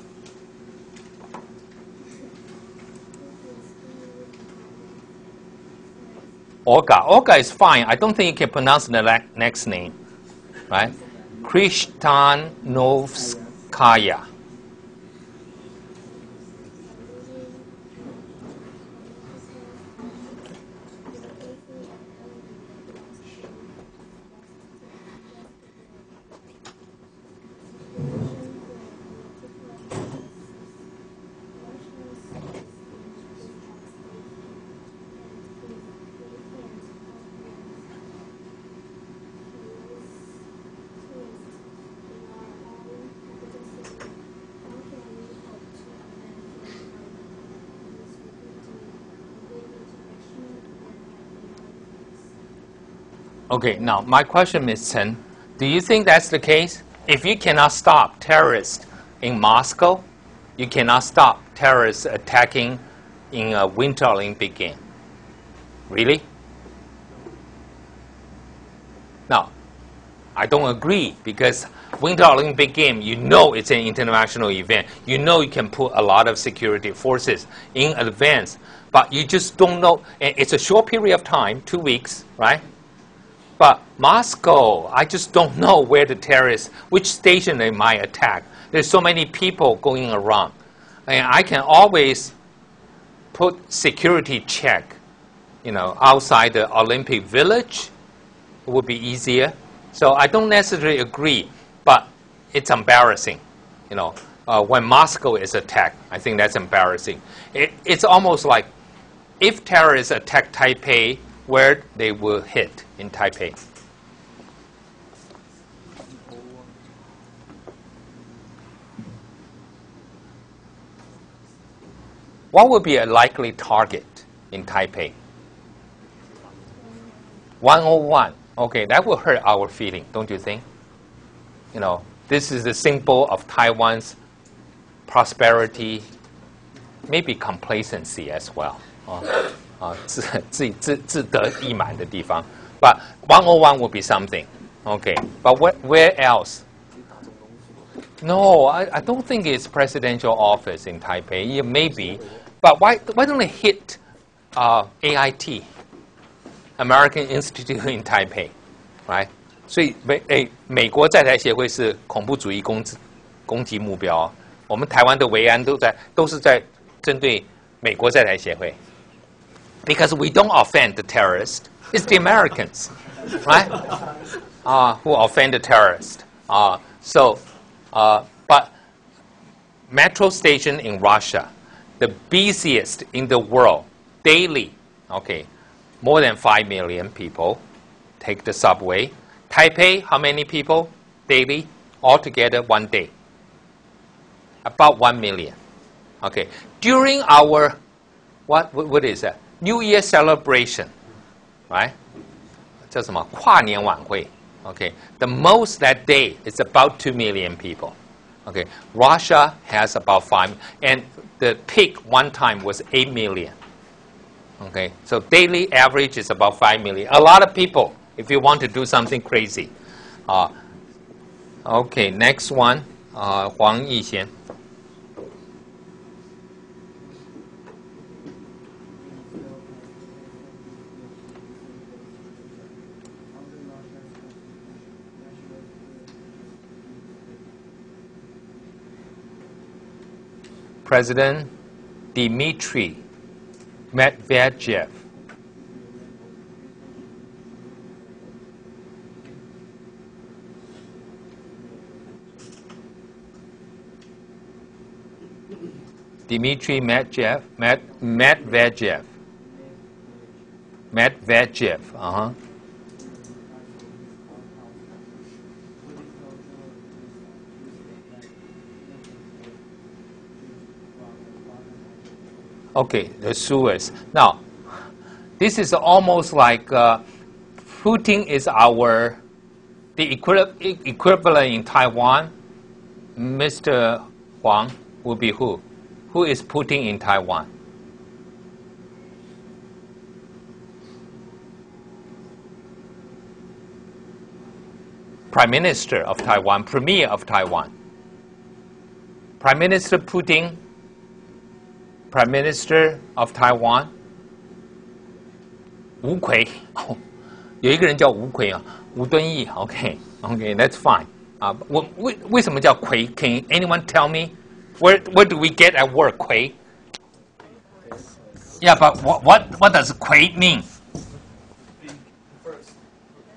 Olga is fine. I don't think you can pronounce the next name, right? Krishtanovskaya. Okay, now my question is, Chen, do you think that's the case? If you cannot stop terrorists in Moscow, you cannot stop terrorists attacking in a Winter Olympic game. Really? Now, I don't agree, because Winter Olympic game, it's an international event. You can put a lot of security forces in advance, but you just don't know. It's a short period of time, 2 weeks, right? But Moscow, I just don't know where the terrorists, which station they might attack. There's so many people going around. And I can always put security check, outside the Olympic Village. It would be easier. So I don't necessarily agree, but it's embarrassing. When Moscow is attacked, I think that's embarrassing. It's almost like if terrorists attack Taipei, where they will hit in Taipei. What would be a likely target in Taipei? 101. Okay, that will hurt our feeling, don't you think? This is the symbol of Taiwan's prosperity, maybe complacency as well. But 101 would be something. Okay, but where else? No, I don't think it's presidential office in Taipei. Yeah, maybe, but why don't they hit AIT, American Institute in Taipei, right? 所以美国在台协会是恐怖主义攻击目标，我们台湾的维安都是在针对美国在台协会。Because we don't offend the terrorists, it's the Americans, right? Who offend the terrorists. But metro station in Russia, the busiest in the world, daily, okay, more than 5 million people take the subway. Taipei, how many people daily? Altogether, one day. About 1 million. Okay, during our, what is that? New Year celebration, right? 叫什么？跨年晚会. Okay, the most that day is about 2 million people. Okay, Russia has about 5, and the peak one time was 8 million. Okay, so daily average is about 5 million. A lot of people, if you want to do something crazy. Okay, next one, 黄义贤. President Dmitry Medvedev. Dmitry Medvedev. Okay, the Suez. Now, this is almost like Putin is the equivalent in Taiwan. Mr. Huang will be who? Who is Putin in Taiwan? Prime Minister of Taiwan, Premier of Taiwan. Prime Minister Putin, Prime Minister of Taiwan. 吴奎，有一个人叫吴奎啊，吴敦义。Okay, that's fine. 为什么叫奎 ？Can anyone tell me where do we get that word 奎 ？Yeah, but what does 奎 mean?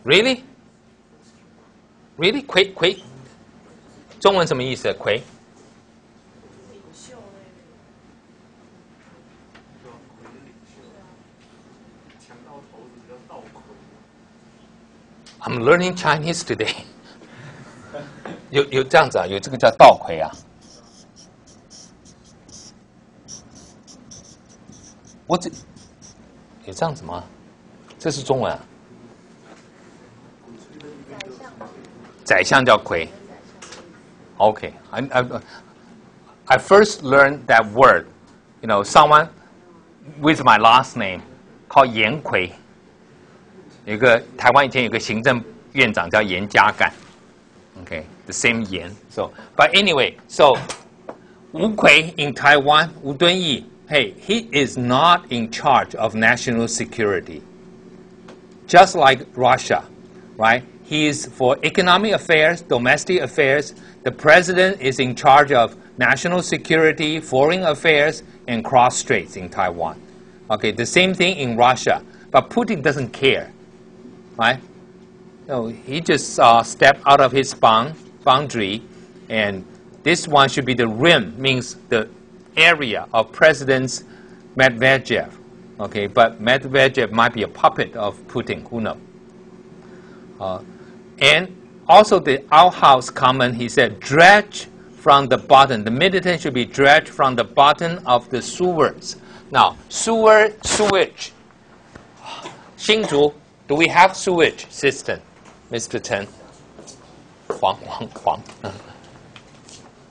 Really? Really? 奎，中文什么意思？奎。I'm learning Chinese today. 有这样子啊，有这个叫道魁啊。有这样子吗？这是中文啊。宰相叫魁。Okay, I first learned that word. You know, someone with my last name called 严魁。有一个台湾以前有个行政院长叫严家淦 ，okay, the same 严。So, but anyway, so 吴奎 in Taiwan, 吴敦义 hey, he is not in charge of national security. Just like Russia, right? He is for economic affairs, domestic affairs. The president is in charge of national security, foreign affairs, and cross straits in Taiwan. Okay, the same thing in Russia. But Putin doesn't care, right? No, he just stepped out of his boundary, and this one should be the rim, means the area of President Medvedev. Okay, but Medvedev might be a puppet of Putin, who knows? And also the outhouse comment, he said, dredge from the bottom. The militant should be dredged from the bottom of the sewers. Now, sewage. 新竹, do we have sewage system, Mr. Chen? Huang.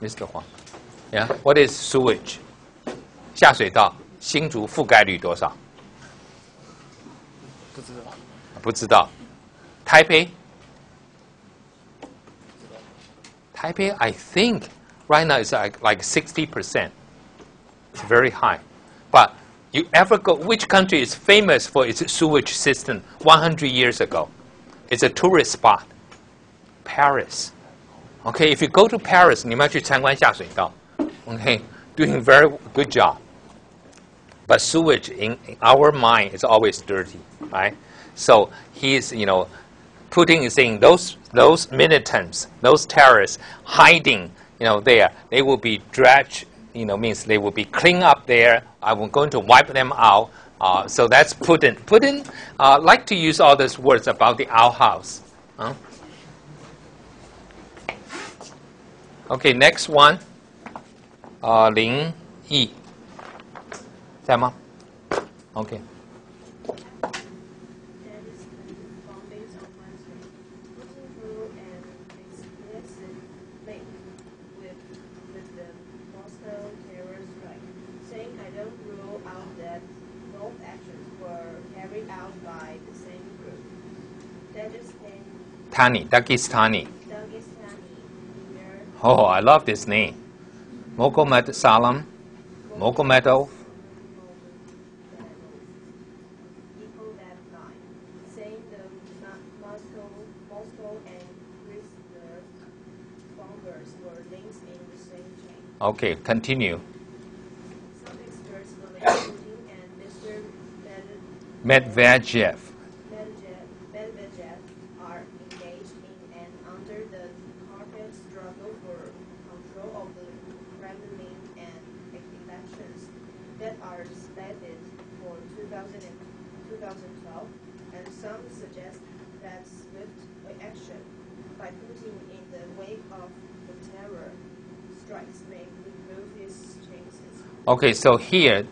Mr. Huang. Yeah, what is sewage? 下水道, 新竹覆盖率多少? 不知道. Taipei? Taipei, I think, right now is like 60%. It's very high. But you ever go, which country is famous for its sewage system 100 years ago? It's a tourist spot. Paris. Okay, if you go to Paris, 你们要去参观下水道. Okay, doing very good job. But sewage in our mind is always dirty, right? So he's, Putin is saying those militants, those terrorists hiding, there, they will be dredged, means they will be cleaned up there. I'm going to wipe them out. So that's Putin. Putin like to use all these words about the outhouse. Okay, next one. 林毅在吗 Okay. Dagestani. Oh, I love this name. Mohammed Salam, Mogomedov. Okay, continue. Medvedev. Medvedev are engaged in an under-the-carpet struggle for control of the Kremlin and elections that are slated for 2012, and some suggest that swift action by Putin in the wake of the terror strikes may remove his chances. Okay, so here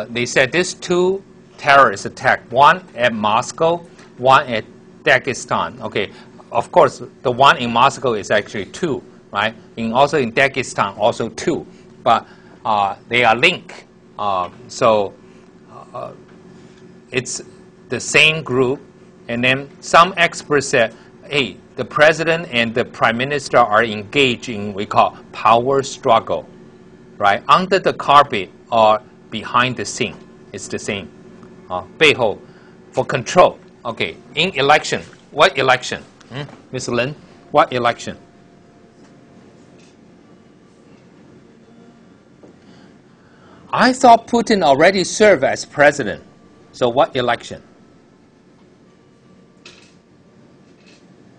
they said these two terrorist attacks, one at Moscow, one at Dagestan. Okay, of course, the one in Moscow is actually two, right? Also in Dagestan, also two, but they are linked. So it's the same group, and then some experts said, hey, the president and the prime minister are engaged in what we call power struggle, right? Under the carpet or behind the scene, it's the same. 背后 for control. Okay, in election, what election? Ms. Lin, what election? I thought Putin already served as president. So what election?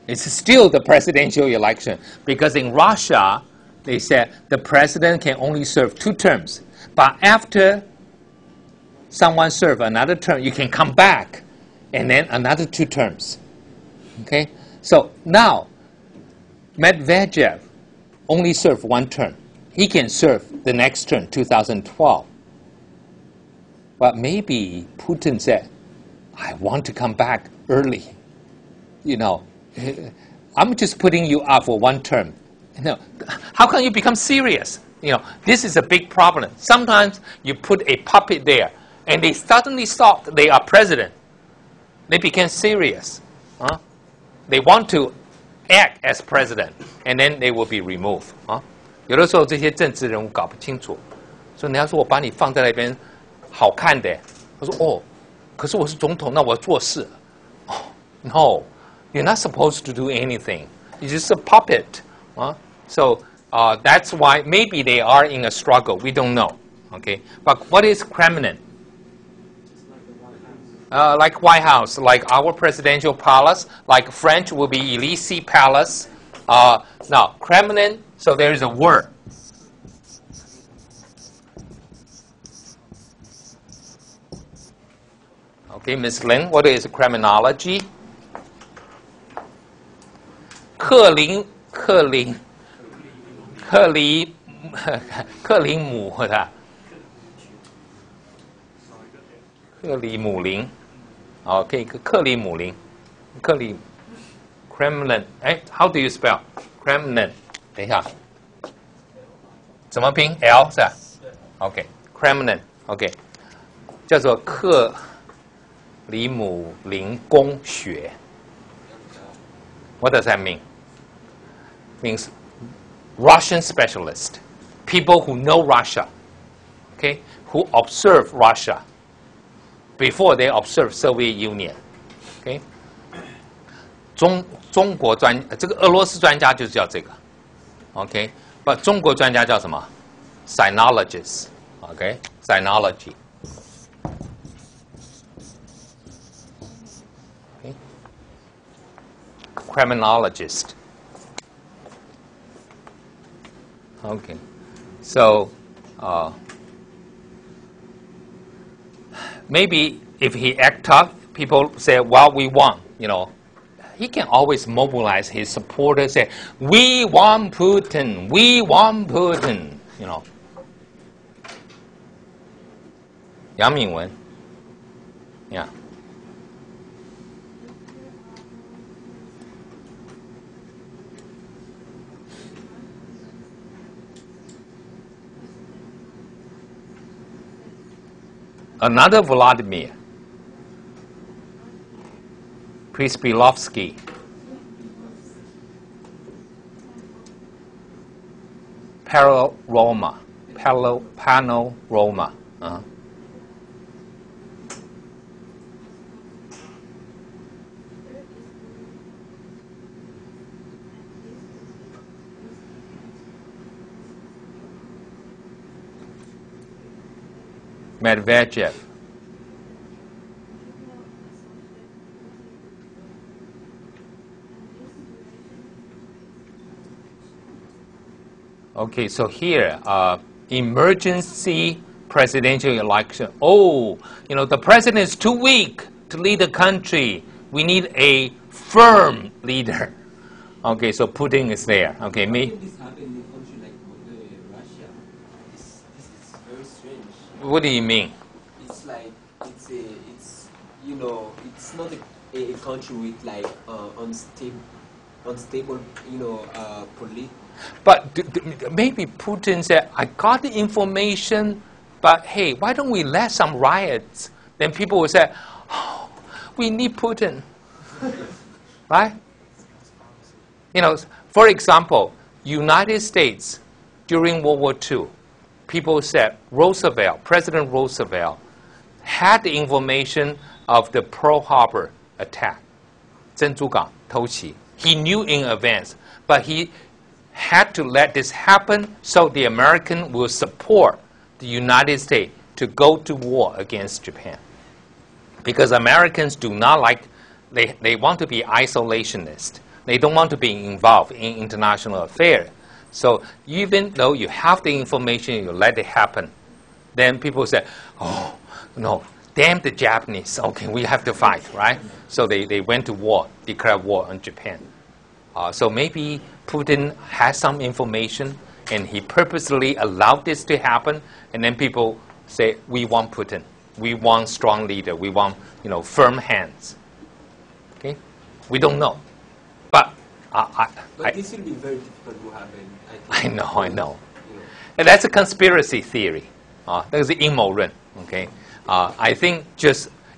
It's still the presidential election because in Russia, they said the president can only serve 2 terms. But after someone serve another term, you can come back and then another 2 terms. Okay? So now, Medvedev only served 1 term. He can serve the next term, 2012. But maybe Putin said, I want to come back early. You know, I'm just putting you up for 1 term. You know, how can you become serious? You know, this is a big problem. Sometimes you put a puppet there, and they suddenly thought they are president. They became serious. They want to act as president, and then they will be removed. 有的时候这些政治人物搞不清楚，所以人家说我把你放在那边好看的，他说哦，可是我是总统，那我做事。Oh, no, you're not supposed to do anything. You're just a puppet. So that's why maybe they are in a struggle. We don't know. Okay, but what is Kremlin? Like White House, like our presidential palace, like French will be Elysee Palace. Now, Kremlin, so there is a word. Okay, Ms. Lin, what is criminology? 克林姆的克里姆林 ，OK， 克里姆林，克里 Kremlin， 哎 ，How do you spell Kremlin？ 等一下，怎么拼 L 是吧 ？OK，Kremlin，OK， 叫做克里姆林宫学。What does that mean? Means Russian specialist, people who know Russia, okay, who observe Russia before they observe Soviet Union, okay. 中国这个俄罗斯专家就叫这个 ，OK， 不，中国专家叫什么 ？Sinologist， OK， Sinology。Okay. Criminologist. Okay, so maybe if he act tough, people say, well, we won, you know. He can always mobilize his supporters, say, we want Putin, you know. Yang Mingwen, yeah. Another Vladimir, Prispilovsky, Panorama. Medvedev. Okay, so here, emergency presidential election. Oh, the president is too weak to lead the country. We need a firm leader. Okay, so Putin is there. Okay, me. This happened in a country like Russia. This is very strange. What do you mean? It's like it's not a country with like unstable police. But maybe Putin said, I got the information, but hey, why don't we let some riots? Then people will say, oh, we need Putin. Right? For example, United States during World War II, people said President Roosevelt had the information of the Pearl Harbor attack, 珍珠港偷袭. He knew in advance, but he had to let this happen so the American will support the United States to go to war against Japan. Because Americans do not like, they want to be isolationist. They don't want to be involved in international affairs. So even though you have the information, you let it happen, then people say, oh, no, damn the Japanese. Okay, we have to fight, right? So they went to war, declared war on Japan. So maybe Putin has some information, and he purposely allowed this to happen, and then people say, we want Putin. We want strong leader. We want, firm hands. Okay? We don't know. But this will be very difficult to happen. I know. And that's a conspiracy theory. That's the 阴谋论. Okay? I think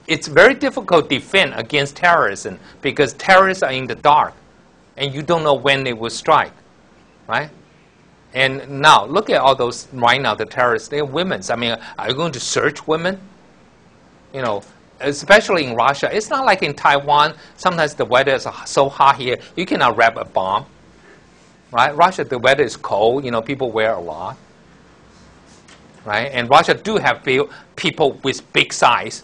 it's very difficult to defend against terrorism because terrorists are in the dark, and you don't know when they will strike, right? And now look at all those right now. The terrorists, they're women. I mean, are you going to search women? Especially in Russia, it's not like in Taiwan. Sometimes the weather is so hot here, you cannot wrap a bomb, right? Russia, the weather is cold. People wear a lot, right? And Russia do have people with big size,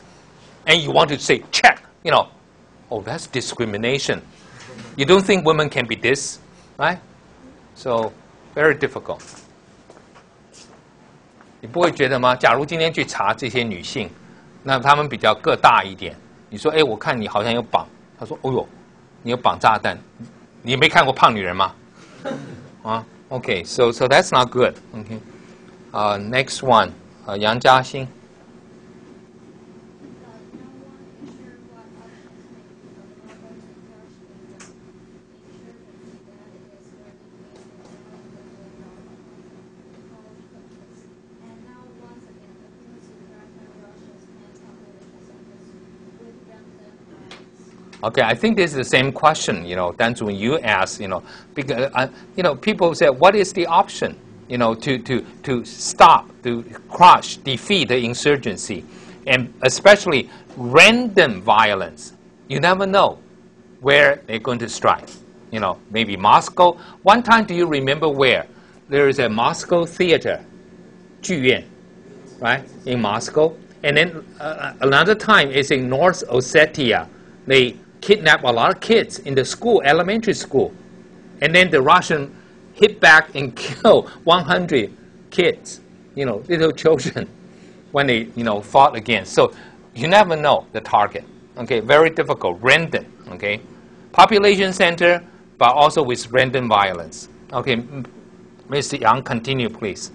and you want to say check, oh, that's discrimination. You don't think women can be this, right? So very difficult. 你不会觉得吗？假如今天去查这些女性，那她们比较个大一点，你说，我看你好像有绑，她说，哦呦，你有绑炸弹，你没看过胖女人吗？Okay, so that's not good. Okay, next one, 杨嘉欣。Okay, I think this is the same question, Danzu, when you ask, because, people say, what is the option, to stop, to crush, defeat the insurgency, and especially random violence. You never know where they're going to strike. Maybe Moscow. One time, do you remember where? There is a Moscow theater, 剧院, right, in Moscow. And then another time is in North Ossetia. They kidnap a lot of kids in the school, elementary school. And then the Russian hit back and kill 100 kids, little children, when they, fought against. So you never know the target. Okay, very difficult, random. Okay, population center, but also with random violence. Okay, Mr. Yang, continue, please.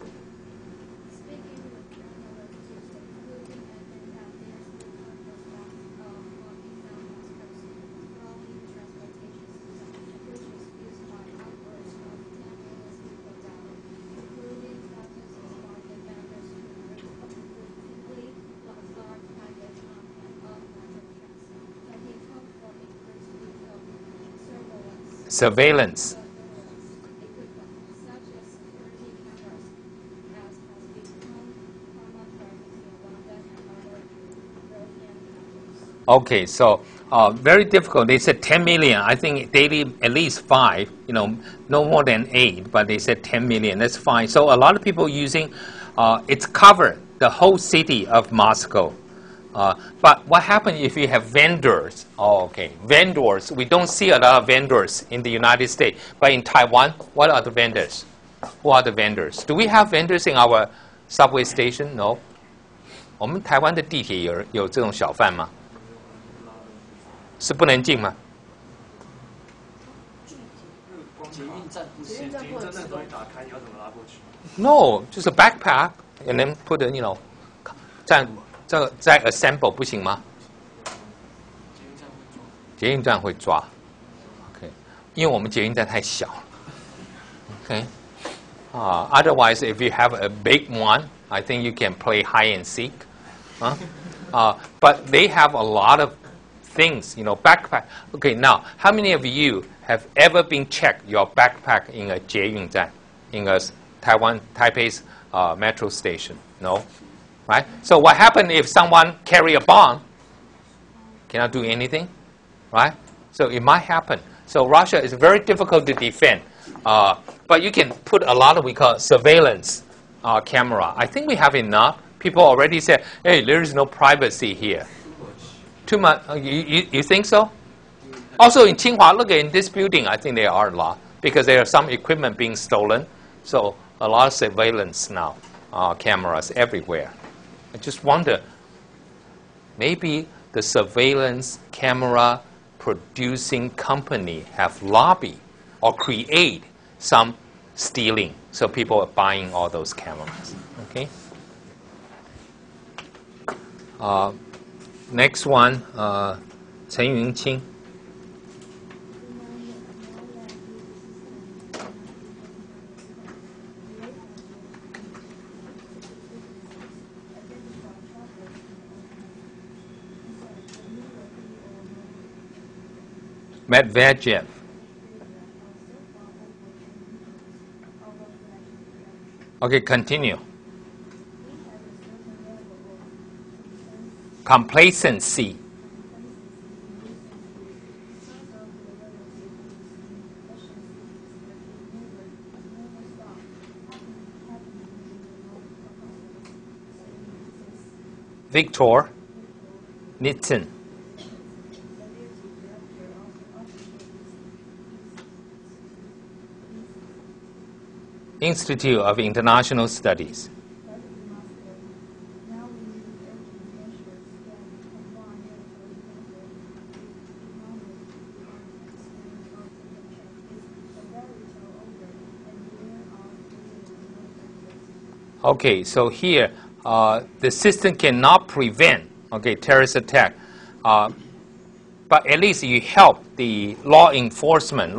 Surveillance. Okay, so very difficult. They said 10 million. I think daily at least 5, no more than 8, but they said 10 million. That's fine. So a lot of people using, it's covered the whole city of Moscow. But what happens if you have vendors? Oh, okay, vendors. We don't see a lot of vendors in the United States. But in Taiwan, what are the vendors? Who are the vendors? Do we have vendors in our subway station? No. 我们台湾的地铁有这种小贩吗？是不能进吗？捷运站不行，捷运站那东西打开，你要怎么拉过去 No， 就是 backpack and then put you know， 再 assemble 不行吗？捷运站会抓。OK， 因为我们捷运站太小了。OK， otherwise if you have a big one, I think you can play hide and seek. But they have a lot of things, you know, backpack. Okay, now, how many of you have ever been checked your backpack in a 捷运站, in a Taipei's metro station? No, right? So what happened if someone carry a bomb? Cannot do anything, right? So it might happen. So Russia is very difficult to defend, but you can put a lot of we call surveillance camera. I think we have enough. People already said, hey, there is no privacy here. Too much. You think so? Also in Tsinghua, look in this building, I think there are a lot because there are some equipment being stolen. So a lot of surveillance now, cameras everywhere. I just wonder, maybe the surveillance camera producing company have lobby or create some stealing. So people are buying all those cameras. Okay. Next one, 陈云清. Medvedev. Okay, continue. Complacency. Victor Nitzen. Institute of International Studies. Okay, so here the system cannot prevent terrorist attack, but at least you help the law enforcement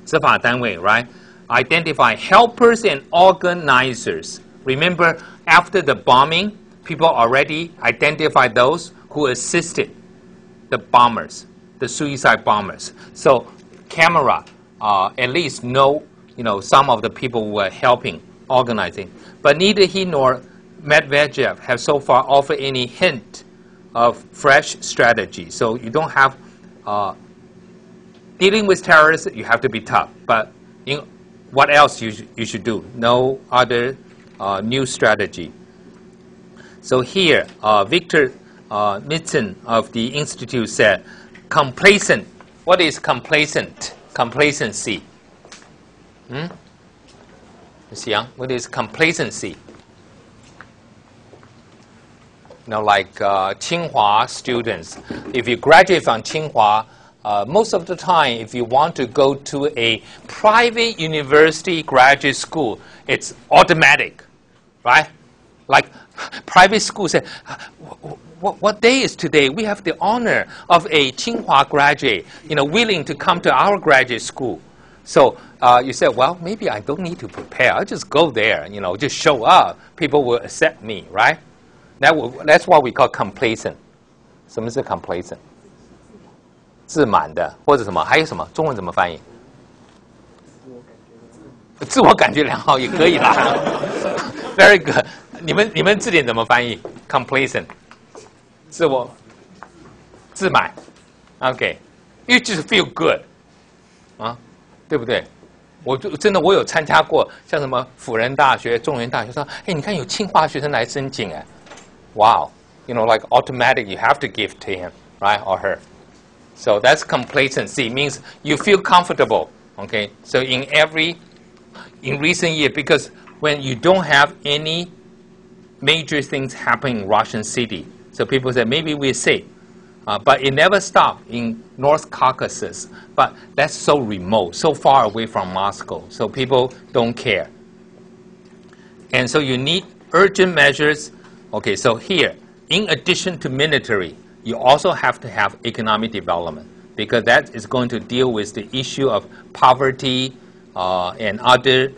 执法单位, right? Identify helpers and organizers. Remember, after the bombing, people already identified those who assisted the bombers, the suicide bombers. So, camera at least know, some of the people who were helping, organizing. But neither he nor Medvedev have so far offered any hint of fresh strategy. So you don't have dealing with terrorists. You have to be tough. But what else you should do? No other new strategy. So here, Victor Nitzen of the Institute said, complacent. What is complacent? Complacency. Ms. Yang, what is complacency? Like Tsinghua students. If you graduate from Tsinghua, most of the time, if you want to go to a private university graduate school, it's automatic, right? Like private school said, what day is today? We have the honor of a Tsinghua graduate, willing to come to our graduate school. So you said, well, maybe I don't need to prepare. I'll just go there, just show up. People will accept me, right? That's what we call complacent. 什么是 complacent? 自满的，或者什么？还有什么？中文怎么翻译？自我感觉良好也可以啦。Very good. 你们字典怎么翻译 ？Complacent. 自我自满。Okay. You just feel good. 对不对？我有参加过，像什么辅仁大学、中原大学，说，你看有清华学生来申请，wow, like automatic, you have to give to him, right, or her. So that's complacency, means you feel comfortable, okay? So in every in recent years, because when you don't have any major things happening in Russian city, so people say maybe we're safe. But it never stopped in North Caucasus. But that's so remote, so far away from Moscow, so people don't care. And so you need urgent measures. Okay, so here, in addition to military, you also have to have economic development, because that is going to deal with the issue of poverty and other,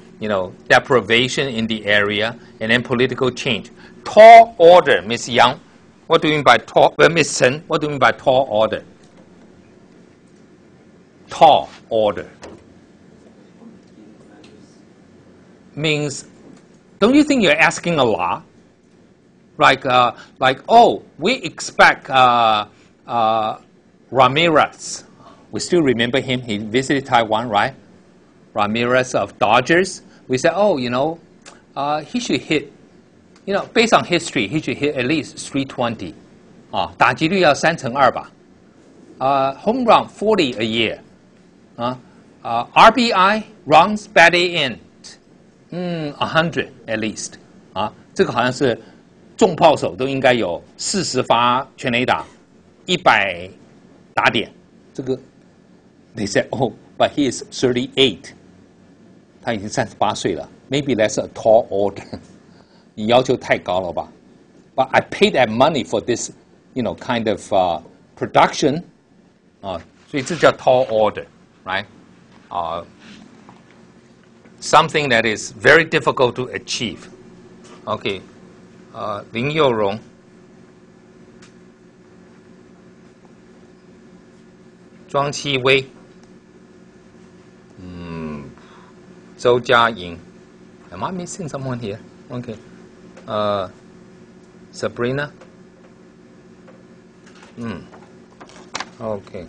deprivation in the area, and then political change. Tall order, Ms. Yang. What do you mean by tall? Ms. Chen, what do you mean by tall order? Tall order means, don't you think you're asking a lot? Like, oh, we expect Ramirez. We still remember him. He visited Taiwan, right? Ramirez of Dodgers. We said, oh, he should hit. Based on history, he should hit at least 320. 打击率要3成2吧。Home run 40 a year. RBI runs batted in 100 at least. 这个好像是重炮手都应该有40发全垒打，100打点。这个 they said, oh, but he is 38. 他已经38岁了。Maybe that's a tall order. 你要求太高了吧 ？But I paid that money for this, kind of production. 所以这叫 tall order, right? Something that is very difficult to achieve. Okay. 林佑荣，庄戚薇，周佳莹。Am I missing someone here? Okay. Sabrina. Okay.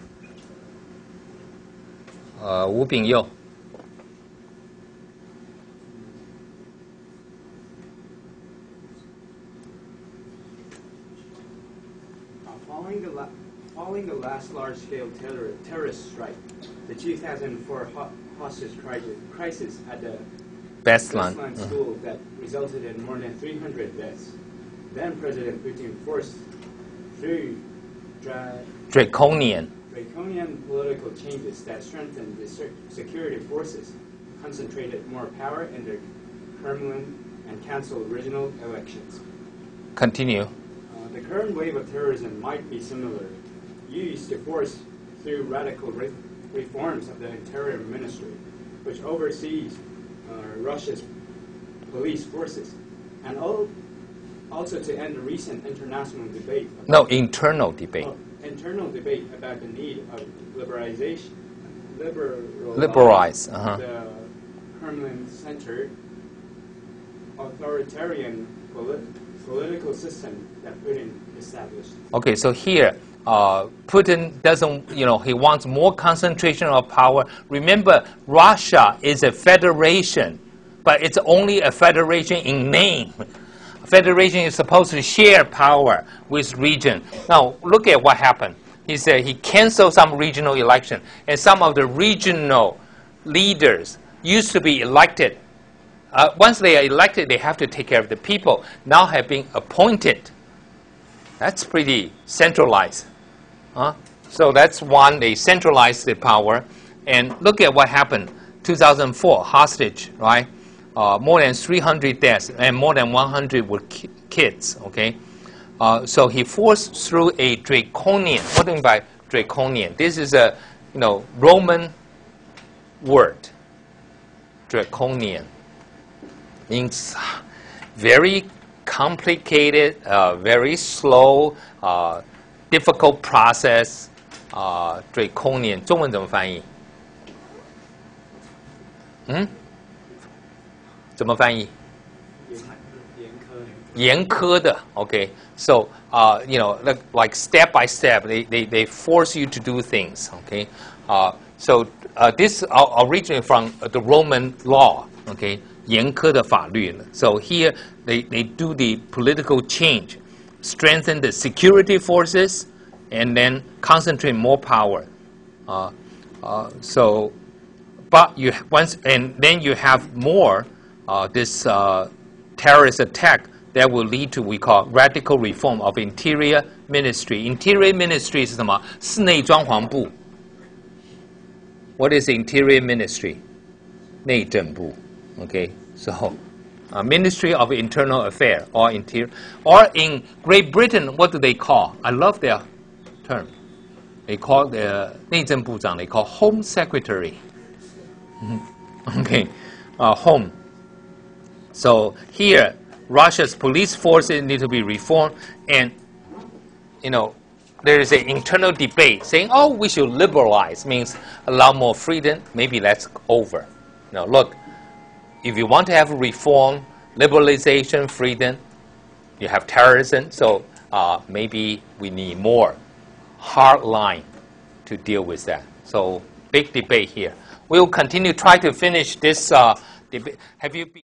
吴炳佑。Following the last large-scale terrorist strike, the 2004 hostage crisis at the Dagestan school that resulted in more than 300 deaths, then President Putin forced through draconian political changes that strengthened the security forces, concentrated more power in the Kremlin, and canceled regional elections. Continue. The current wave of terrorism might be similar, used to force through radical reforms of the Interior Ministry, which oversees Russia's police forces, and also to end the recent international debate. Internal debate. Internal debate about the need of liberalize the Kremlin-centered authoritarian political system that Putin established. Okay, so here, Putin doesn't, he wants more concentration of power. Remember, Russia is a federation, but it's only a federation in name. A federation is supposed to share power with region. Now, look at what happened. He said he canceled some regional election, and some of the regional leaders used to be elected. Once they are elected, they have to take care of the people. Now have been appointed. That's pretty centralized. So that's one, they centralized the power. And look at what happened. 2004, hostage, right? More than 300 deaths, and more than 100 were kids, okay? So he forced through a draconian. What do you mean by draconian? This is a, Roman word. Draconian means very complicated, very slow, difficult process. Draconian 中文怎么翻译？怎么翻译？严苛的 okay. So, like step by step, they force you to do things, okay. So this originated from the Roman law, okay. 严苛的法律. So here they do the political change, strengthen the security forces, and then concentrate more power. So but then you have more this terrorist attack that will lead to we call radical reform of Interior Ministry. Interior Ministry 是什么？室内装潢部。What is Interior Ministry? 内政部。Okay, so Ministry of Internal Affairs or Interior. Or in Great Britain, what do they call? I love their term. They call the 内政部长. They call Home Secretary. Okay, Home. So here, Russia's police forces need to be reformed, and there is an internal debate saying, "Oh, we should liberalize," means allow more freedom. Maybe that's over. Look, if you want to have reform, liberalization, freedom, you have terrorism. So maybe we need more hard line to deal with that. So big debate here. We will continue try to finish this debate. Have you been